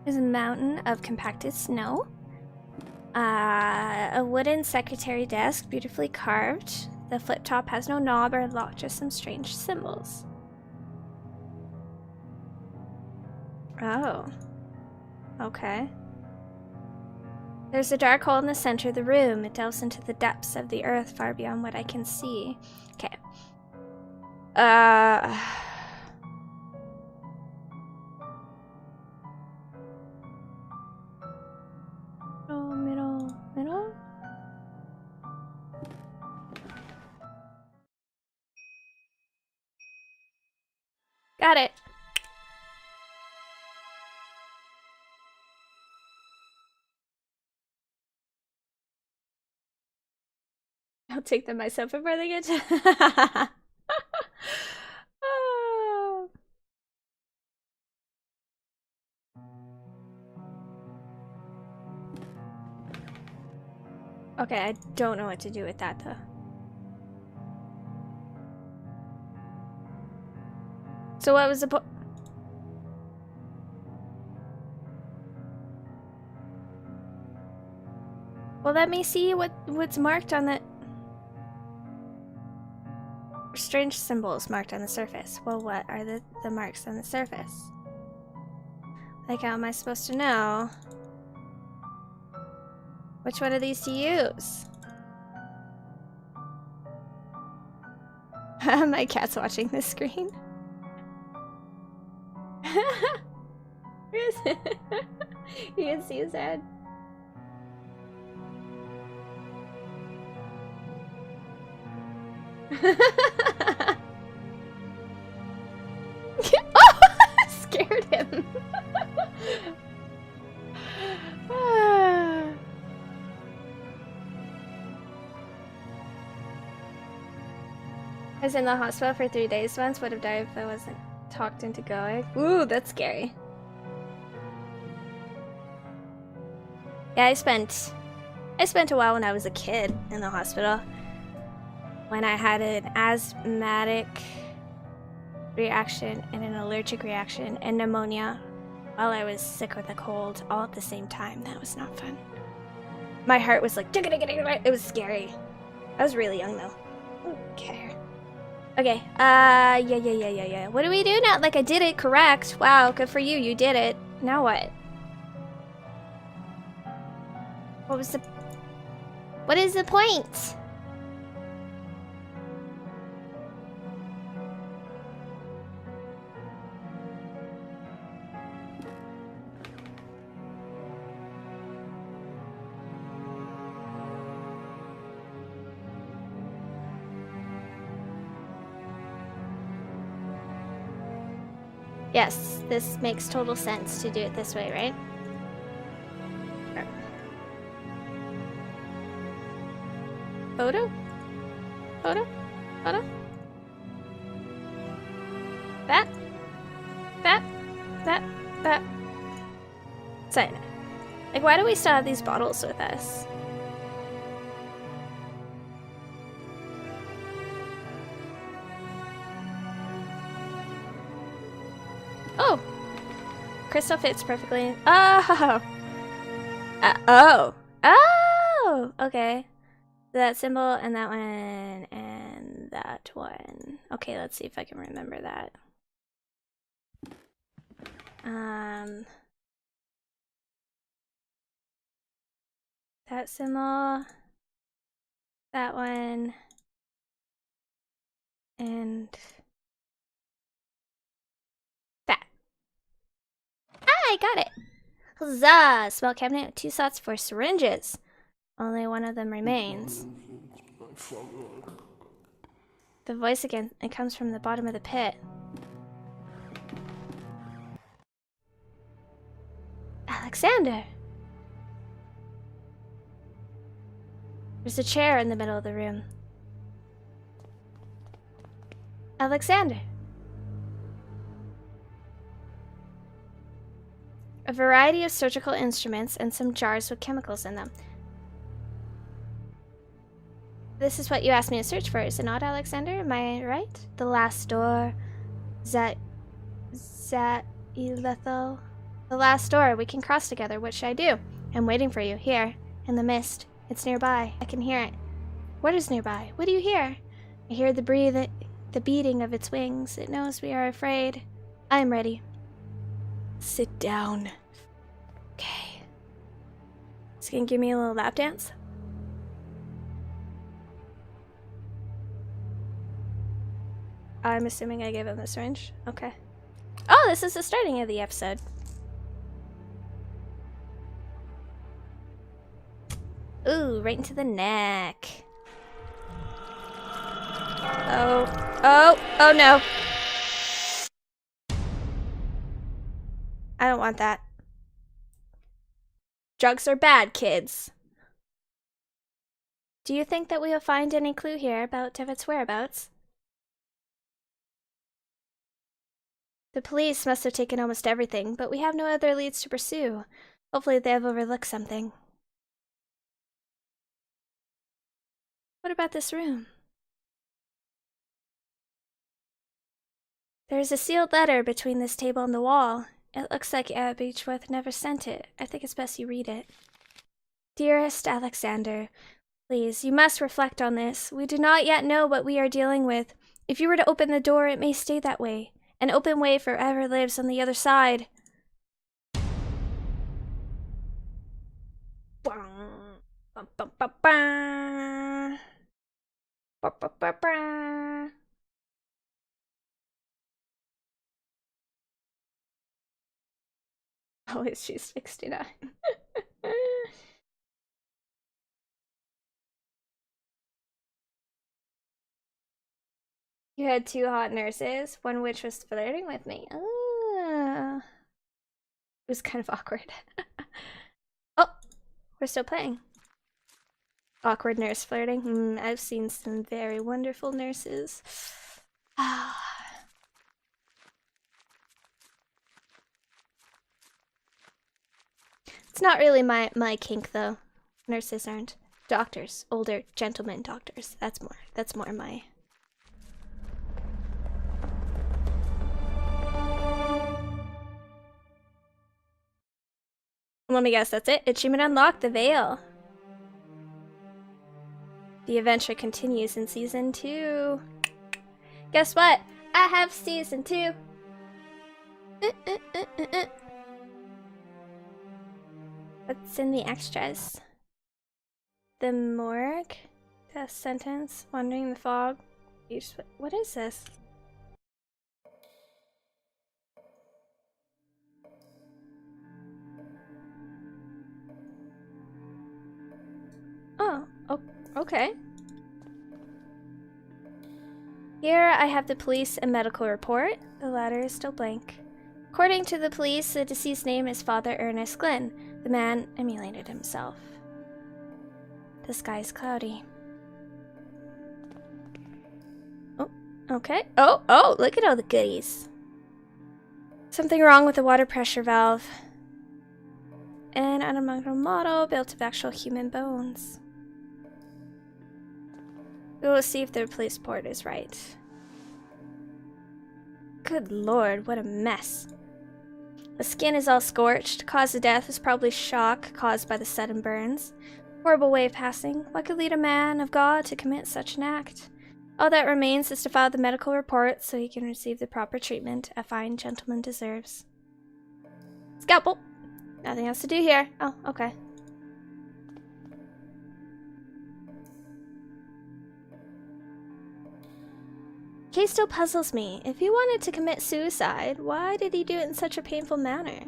There's a mountain of compacted snow. A wooden secretary desk, beautifully carved. The flip top has no knob or lock, just some strange symbols. Oh. Okay. There's a dark hole in the center of the room. It delves into the depths of the earth, far beyond what I can see. Okay. Middle? Got it. I'll take them myself before they get to... Oh. Okay, I don't know what to do with that though. So what was the Well, let me see what's marked on the... Strange symbols marked on the surface. Well, what are the marks on the surface? Like, how am I supposed to know which one of these to use? My cat's watching this screen. Where is it? You can see his head. Oh! Scared him. I was in the hospital for 3 days once. Would have died if I wasn't talked into going. Ooh, that's scary. Yeah, I spent a while when I was a kid in the hospital when I had an asthmatic reaction and an allergic reaction and pneumonia while I was sick with a cold all at the same time. That was not fun. My heart was like, it was scary. I was really young though. Okay. Okay, yeah. What do we do now? Like, I did it correct. Wow, good for you, you did it. Now what? What is the point? Yes, this makes total sense to do it this way, right? Photo? Photo? Photo? That? Cyanide. Like, why do we still have these bottles with us? Oh! Crystal fits perfectly. Oh! Oh! Okay. That symbol and that one and that one. Okay, let's see if I can remember that. That symbol, that one, and that. I got it! Huzzah! Small cabinet with 2 slots for syringes. Only one of them remains. The voice again, it comes from the bottom of the pit. Alexander! There's a chair in the middle of the room. Alexander! A variety of surgical instruments and some jars with chemicals in them. This is what you asked me to search for, is it not, Alexander? Am I right? The last door. Zailethal. The last door. We can cross together. What should I do? I'm waiting for you. Here. In the mist. It's nearby. I can hear it. What is nearby? What do you hear? I hear the beating of its wings. It knows we are afraid. I am ready. Sit down. Okay. It's gonna give me a little lap dance. I'm assuming I gave him the syringe. Okay. Oh, this is the starting of the episode. Ooh, right into the neck. Oh no. I don't want that. Drugs are bad, kids. Do you think that we'll find any clue here about Tevet's whereabouts? The police must have taken almost everything, but we have no other leads to pursue. Hopefully they have overlooked something. What about this room? There is a sealed letter between this table and the wall. It looks like Beechworth never sent it. I think it's best you read it. Dearest Alexander, please, you must reflect on this. We do not yet know what we are dealing with. If you were to open the door, it may stay that way. An open way forever lives on the other side. Oh, she's 69. You had 2 hot nurses, one which was flirting with me. It was kind of awkward. Oh, we're still playing. Awkward nurse flirting. I've seen some very wonderful nurses. It's not really my kink though. Nurses aren't. Doctors, older gentlemen doctors. That's more my. Let me guess, that's it? Achievement unlocked, the veil. The adventure continues in season 2. Guess what? I have season 2. What's in the extras? The morgue? Death sentence? Wandering the fog? What is this? Oh, okay. Here I have the police and medical report. The latter is still blank. According to the police, the deceased name is Father Ernest Glynn. The man immolated himself. The sky is cloudy. Oh, okay. Oh, look at all the goodies. Something wrong with the water pressure valve. An unaugmented model built of actual human bones. We will see if the police report is right. Good lord, what a mess. The skin is all scorched. Cause of death is probably shock caused by the sudden burns. Horrible way of passing. What could lead a man of God to commit such an act? All that remains is to file the medical report so he can receive the proper treatment a fine gentleman deserves. Scalpel! Nothing else to do here. Oh, okay. Case still puzzles me. If he wanted to commit suicide, why did he do it in such a painful manner?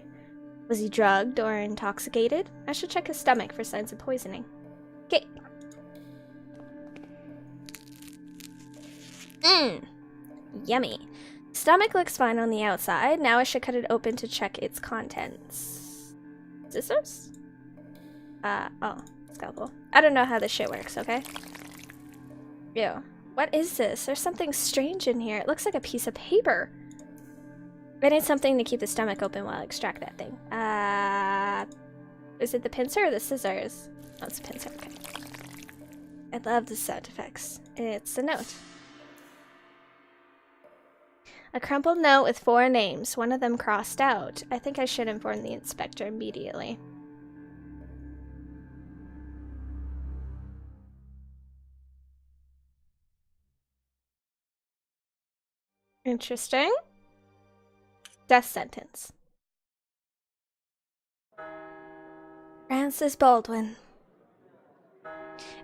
Was he drugged or intoxicated? I should check his stomach for signs of poisoning. Okay. Yummy. Stomach looks fine on the outside. Now I should cut it open to check its contents. Scissors? Oh, scalpel. I don't know how this shit works, okay? Ew. What is this? There's something strange in here. It looks like a piece of paper. I need something to keep the stomach open while I extract that thing. Is it the pincer or the scissors? Oh, it's the pincer, okay. I love the sound effects. It's a note. A crumpled note with 4 names, one of them crossed out. I think I should inform the inspector immediately. Interesting. Death sentence. Francis Baldwin.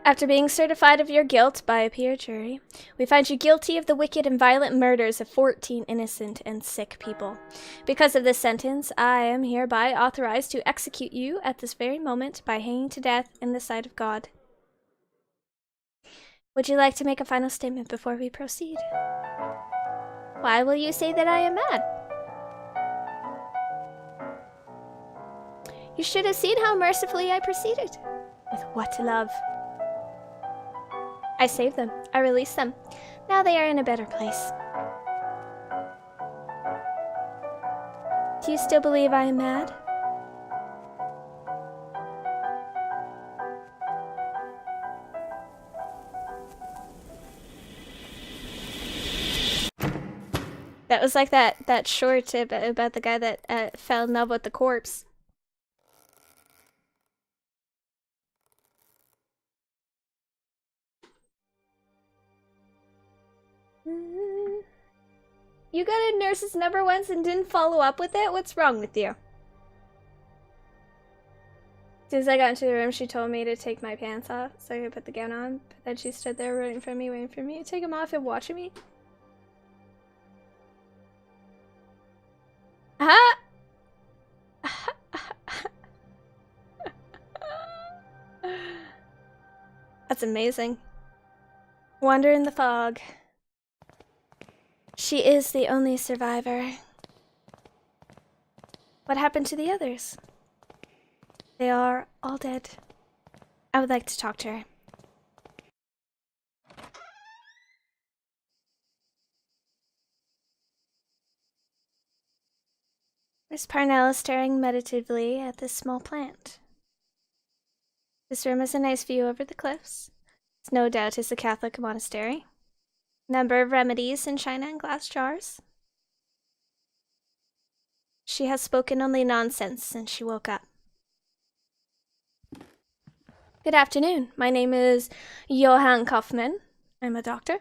After being certified of your guilt by a peer jury, we find you guilty of the wicked and violent murders of 14 innocent and sick people. Because of this sentence, I am hereby authorized to execute you at this very moment by hanging to death in the sight of God. Would you like to make a final statement before we proceed? Why will you say that I am mad? You should have seen how mercifully I proceeded. With what love. I saved them. I released them. Now they are in a better place. Do you still believe I am mad? That was like that short about the guy that fell in love with the corpse. You got a nurse's number once and didn't follow up with it? What's wrong with you? As soon as I got into the room, she told me to take my pants off so I could put the gown on. But then she stood there waiting for me to take them off and watching me. Ah! That's amazing. Wander in the fog. She is the only survivor. What happened to the others? They are all dead. I would like to talk to her. Miss Parnell is staring meditatively at this small plant. This room has a nice view over the cliffs. This no doubt is a Catholic monastery. Number of remedies in china and glass jars. She has spoken only nonsense since she woke up. Good afternoon. My name is Johann Kaufmann. I'm a doctor.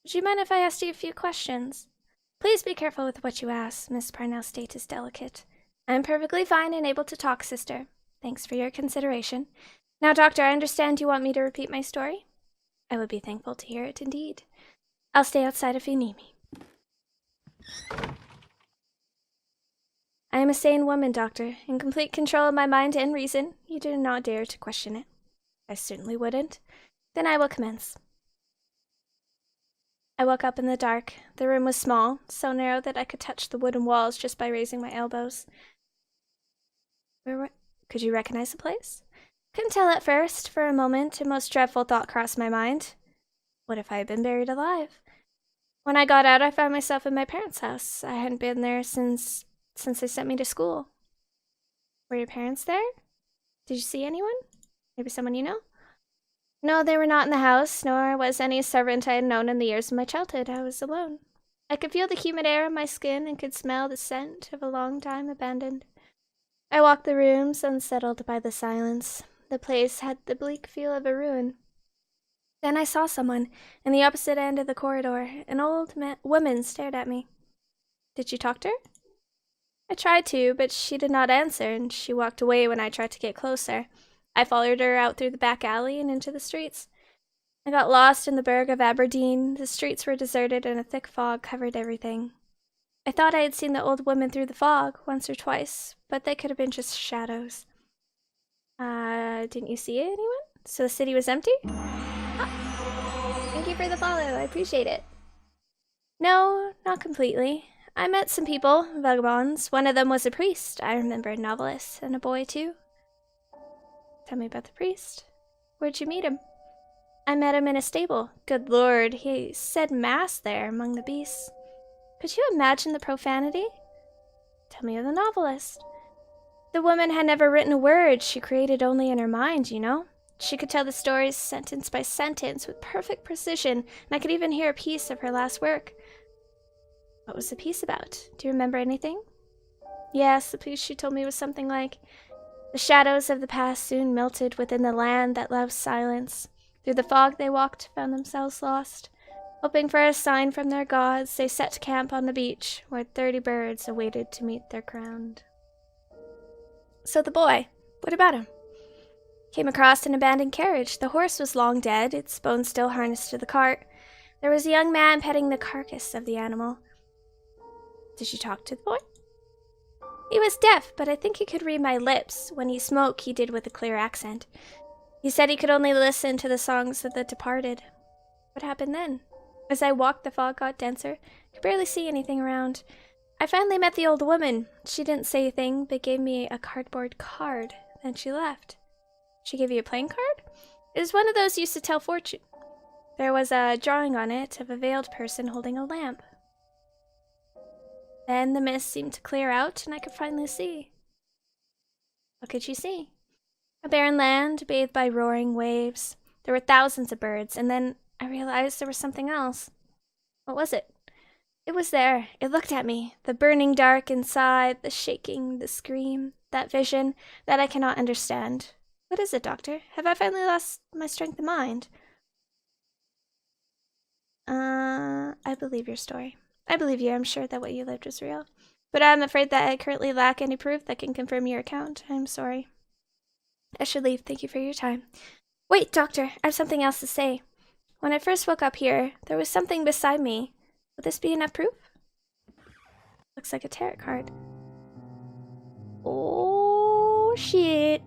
Would you mind if I asked you a few questions? Please be careful with what you ask. Miss Parnell's state is delicate. I'm perfectly fine and able to talk, sister. Thanks for your consideration. Now, doctor, I understand you want me to repeat my story? I would be thankful to hear it indeed. I'll stay outside if you need me. I am a sane woman, doctor, in complete control of my mind and reason. You do not dare to question it. I certainly wouldn't. Then I will commence. I woke up in the dark. The room was small, so narrow that I could touch the wooden walls just by raising my elbows. Could you recognize the place? Couldn't tell at first. For a moment, a most dreadful thought crossed my mind. What if I had been buried alive? When I got out, I found myself in my parents' house. I hadn't been there since they sent me to school. Were your parents there? Did you see anyone? Maybe someone you know? No, they were not in the house, nor was any servant I had known in the years of my childhood. I was alone. I could feel the humid air on my skin and could smell the scent of a long time abandoned. I walked the rooms, unsettled by the silence. The place had the bleak feel of a ruin. Then I saw someone in the opposite end of the corridor. An old woman stared at me. Did you talk to her? I tried to, but she did not answer, and she walked away when I tried to get closer. I followed her out through the back alley and into the streets. I got lost in the burg of Aberdeen. The streets were deserted and a thick fog covered everything. I thought I had seen the old woman through the fog once or twice, but they could have been just shadows. Didn't you see anyone? So the city was empty? Ah, thank you for the follow. I appreciate it. No, not completely. I met some people, vagabonds. One of them was a priest. I remember a novelist and a boy, too. Tell me about the priest. Where'd you meet him? I met him in a stable. Good Lord, he said mass there among the beasts. Could you imagine the profanity? Tell me of the novelist. The woman had never written a word. She created only in her mind, you know. She could tell the stories sentence by sentence with perfect precision, and I could even hear a piece of her last work. What was the piece about? Do you remember anything? Yes, the piece she told me was something like, the shadows of the past soon melted within the land that loves silence. Through the fog they walked, found themselves lost. Hoping for a sign from their gods, they set camp on the beach, where 30 birds awaited to meet their crown. So the boy, what about him? Came across an abandoned carriage. The horse was long dead, its bones still harnessed to the cart. There was a young man petting the carcass of the animal. Did you talk to the boy? He was deaf, but I think he could read my lips. When he spoke, he did with a clear accent. He said he could only listen to the songs of the departed. What happened then? As I walked, the fog got denser. I could barely see anything around. I finally met the old woman. She didn't say a thing, but gave me a cardboard card. Then she left. She gave you a playing card? It was one of those used to tell fortune. There was a drawing on it of a veiled person holding a lamp. Then the mist seemed to clear out, and I could finally see. What could you see? A barren land, bathed by roaring waves. There were thousands of birds, and then I realized there was something else. What was it? It was there. It looked at me. The burning dark inside, the shaking, the scream, that vision that I cannot understand. What is it, doctor? Have I finally lost my strength of mind? I believe your story. I believe you. I'm sure that what you lived was real. But I'm afraid that I currently lack any proof that can confirm your account. I'm sorry. I should leave. Thank you for your time. Wait, Doctor. I have something else to say. When I first woke up here, there was something beside me. Would this be enough proof? Looks like a tarot card. Oh, shit.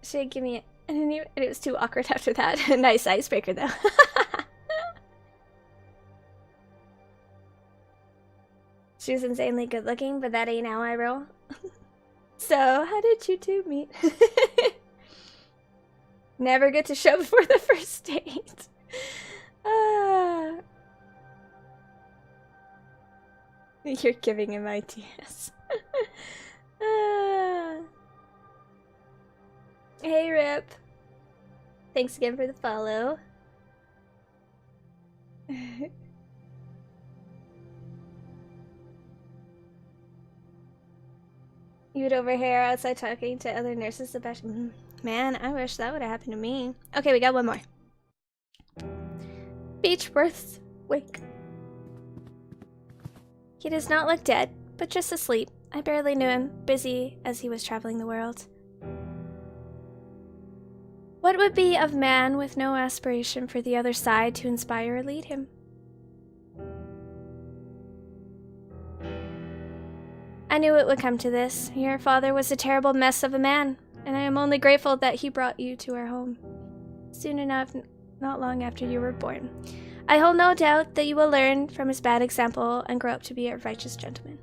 Should give me and it was too awkward after that. Nice icebreaker though. She was insanely good looking, but that ain't how I roll. So, how did you two meet? Never get to show before the first date. You're giving him ideas. Hey, Rip. Thanks again for the follow. You'd over here outside talking to other nurses about... Man, I wish that would have happened to me. Okay, we got one more. Beechworth's wake. He does not look dead, but just asleep. I barely knew him, busy as he was traveling the world. What would be of man with no aspiration for the other side to inspire or lead him? I knew it would come to this. Your father was a terrible mess of a man, and I am only grateful that he brought you to our home. Soon enough, not long after you were born. I hold no doubt that you will learn from his bad example and grow up to be a righteous gentleman.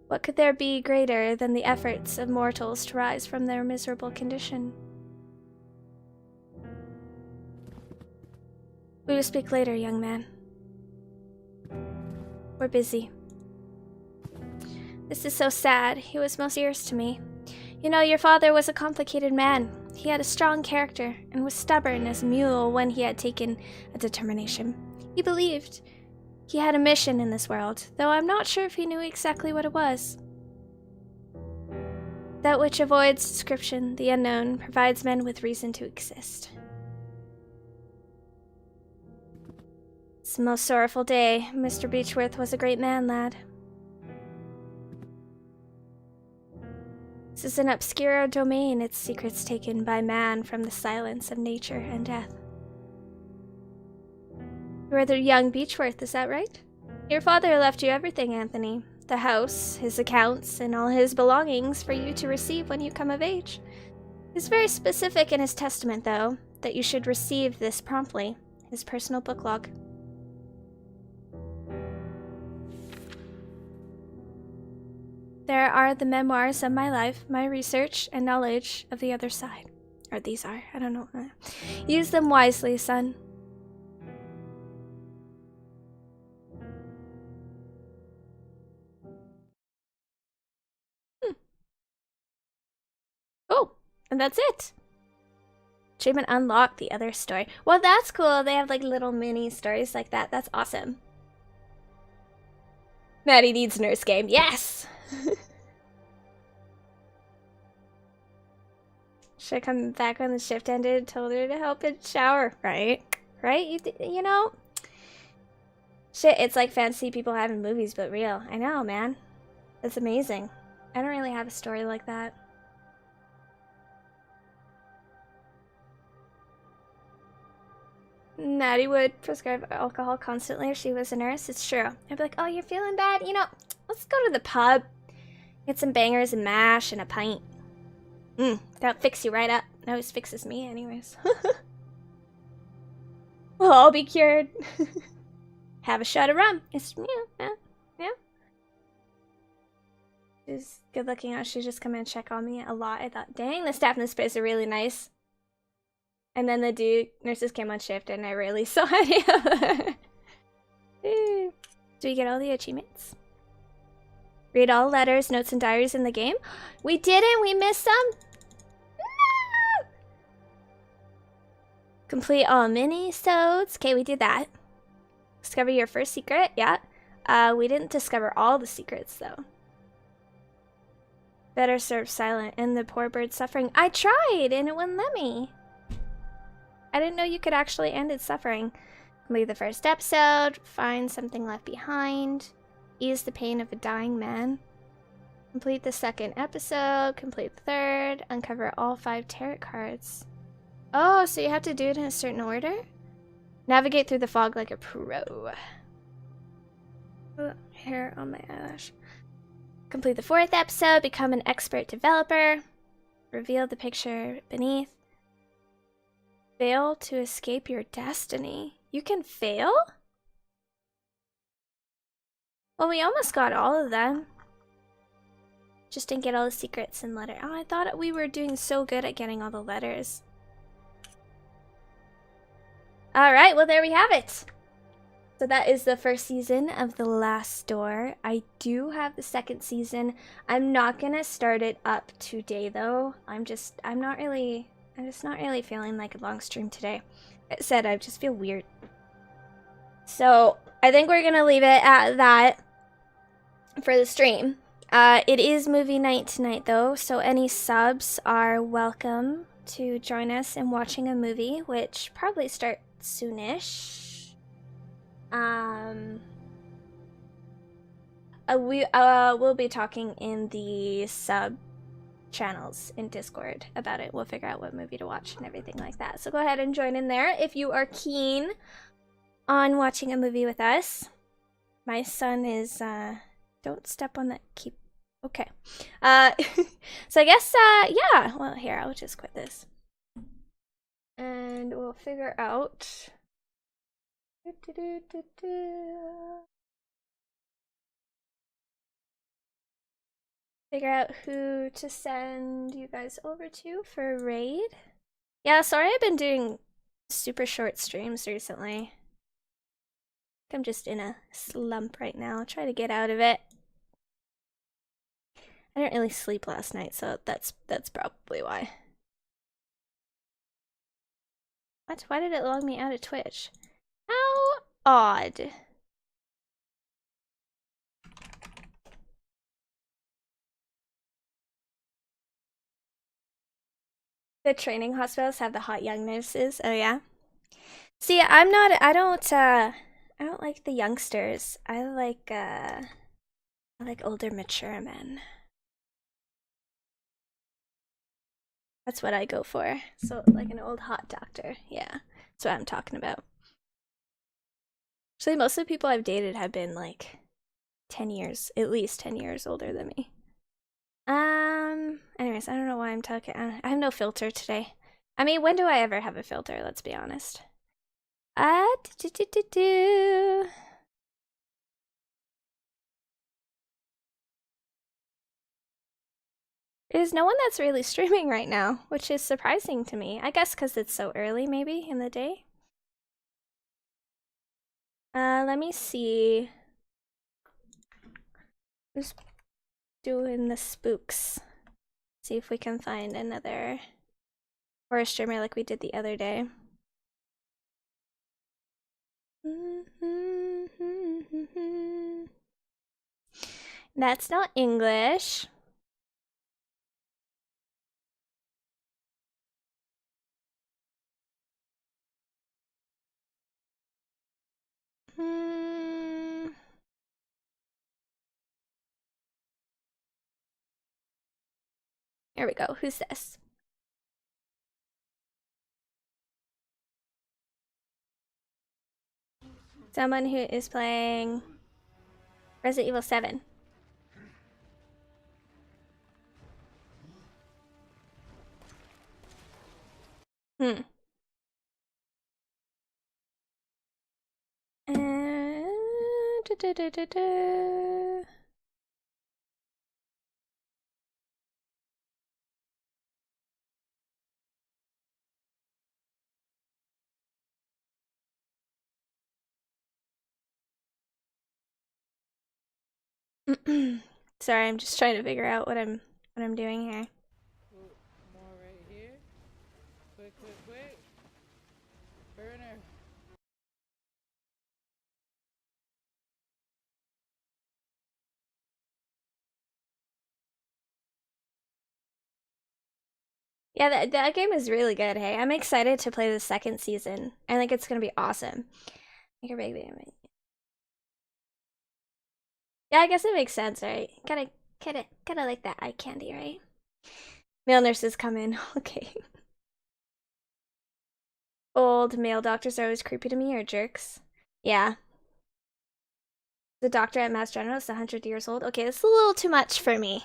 What could there be greater than the efforts of mortals to rise from their miserable condition? We will speak later, young man. We're busy. This is so sad. He was most dearest to me. You know, your father was a complicated man. He had a strong character and was stubborn as a mule when he had taken a determination. He believed he had a mission in this world, though I'm not sure if he knew exactly what it was. That which avoids description, the unknown, provides men with reason to exist. It's a most sorrowful day. Mr. Beechworth was a great man, lad. This is an obscure domain, its secrets taken by man from the silence of nature and death. You are the young Beechworth, is that right? Your father left you everything, Anthony. The house, his accounts, and all his belongings for you to receive when you come of age. He's very specific in his testament, though, that you should receive this promptly, his personal book log. There are the memoirs of my life, my research, and knowledge of the other side. Or these are, I don't know. Use them wisely, son. Oh, and that's it. Achievement unlocked, the other story. Well, that's cool. They have like little mini stories like that. That's awesome. Maddie needs nurse game. Yes! Should I come back when the shift ended? Told her to help in shower. Right? Right? You know? Shit, it's like fantasy people have in movies, but real. I know, man. That's amazing. I don't really have a story like that. Maddie would prescribe alcohol constantly if she was a nurse. It's true. I'd be like, oh, you're feeling bad? You know, let's go to the pub. Get some bangers and mash and a pint. That'll fix you right up. It always fixes me anyways. We'll all be cured. Have a shot of rum. It's, yeah. She's good looking out. She just come in and check on me a lot. I thought, dang, the staff in this place are really nice. And then the nurses came on shift and I really saw it. Do we get all the achievements? Read all letters, notes, and diaries in the game? We didn't? We missed some? No! Complete all mini-sodes. Okay, we did that. Discover your first secret. Yeah. We didn't discover all the secrets, though. Better serve silent and the poor bird suffering. I tried and it wouldn't let me. I didn't know you could actually end its suffering. Complete the first episode, find something left behind, ease the pain of a dying man. Complete the second episode, complete the third, uncover all 5 tarot cards. Oh, so you have to do it in a certain order? Navigate through the fog like a pro. Oh, hair on my eyelash. Complete the 4th episode, become an expert developer. Reveal the picture beneath. Fail to escape your destiny. You can fail? Well, we almost got all of them. Just didn't get all the secrets and letter. Oh, I thought we were doing so good at getting all the letters. Alright, well there we have it. So that is the first season of The Last Door. I do have the second season. I'm not gonna start it up today though. I'm just not really feeling like a long stream today. I said I just feel weird. So I think we're gonna leave it at that for the stream. It is movie night tonight though, so any subs are welcome to join us in watching a movie, which probably starts soonish. We'll be talking in the sub channels in Discord about it. We'll figure out what movie to watch and everything like that. So go ahead and join in there if you are keen on watching a movie with us. My son is don't step on that keep. Okay. So I guess yeah, well here, I'll just quit this. And we'll figure out figure out who to send you guys over to for a raid. Yeah, sorry I've been doing super short streams recently. I'm just in a slump right now. I'll try to get out of it. I didn't really sleep last night, so that's probably why. What? Why did it log me out of Twitch? How odd. The training hospitals have the hot young nurses. Oh yeah. See, I don't like the youngsters. I like older mature men. That's what I go for. So like an old hot doctor. Yeah. That's what I'm talking about. Actually, most of the people I've dated have been like 10 years, at least 10 years older than me. Anyways, I don't know why I'm talking. I have no filter today. I mean, when do I ever have a filter? Let's be honest. There's no one that's really streaming right now, which is surprising to me. I guess because it's so early, maybe, in the day. Let me see. Who's doing the spooks? See if we can find another horror streamer like we did the other day. That's not English. Here we go. Who's this? Someone who is playing Resident Evil 7. Hmm. Sorry, I'm just trying to figure out what I'm doing here. More right here. Quick, quick, quick. Burner. Yeah, that game is really good. Hey, I'm excited to play the second season. I think it's gonna be awesome. Make a big game. Yeah, I guess it makes sense, right? Gotta like that eye candy, right? Male nurses come in. Okay. Old male doctors are always creepy to me, or jerks. Yeah. The doctor at Mass General is 100 years old. Okay, this is a little too much for me.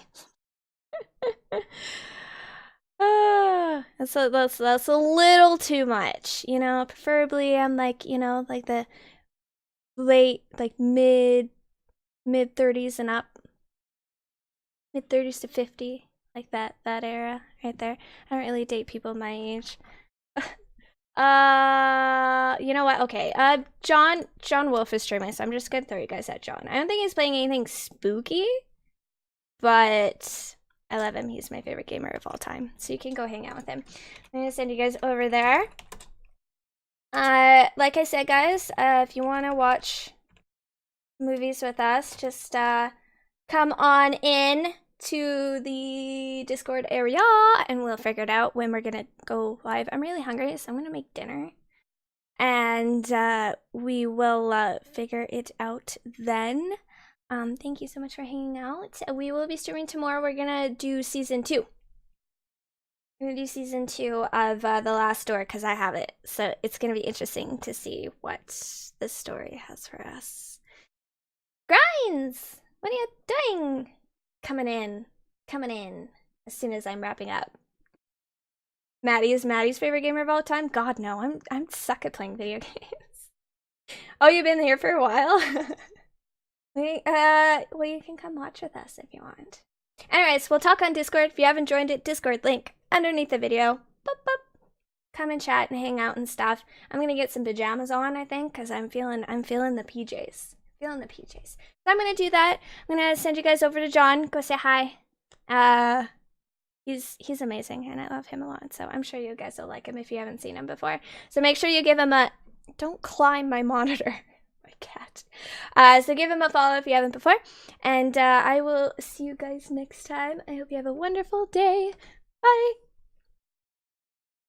That's a little too much. You know, preferably I'm like, you know, like the late, like mid 30s and up. Mid 30s to 50. Like that era right there. I don't really date people my age. You know what? Okay. John Wolf is streaming, so I'm just gonna throw you guys at John. I don't think he's playing anything spooky, but I love him. He's my favorite gamer of all time. So you can go hang out with him. I'm gonna send you guys over there. Like I said, guys, if you wanna watch movies with us, just come on in to the Discord area and we'll figure it out when we're gonna go live. I'm really hungry, so I'm gonna make dinner. And we will figure it out then. Thank you so much for hanging out. We will be streaming tomorrow. We're gonna do season 2. We're gonna do season 2 of The Last Door because I have it. So it's gonna be interesting to see what the story has for us. Grinds! What are you doing? Coming in as soon as I'm wrapping up. Maddie is Maddie's favorite gamer of all time? God, no. I'm suck at playing video games. Oh, you've been here for a while? Well, you can come watch with us if you want. Anyways, we'll talk on Discord. If you haven't joined it, Discord link underneath the video. Boop, boop. Come and chat and hang out and stuff. I'm gonna get some pajamas on, I think, because I'm feeling the PJs. Feeling the PJs. So I'm gonna do that. I'm gonna send you guys over to John. Go say hi. He's amazing and I love him a lot. So I'm sure you guys will like him if you haven't seen him before. So make sure you give him a don't climb my monitor. My cat. So give him a follow if you haven't before. And I will see you guys next time. I hope you have a wonderful day. Bye.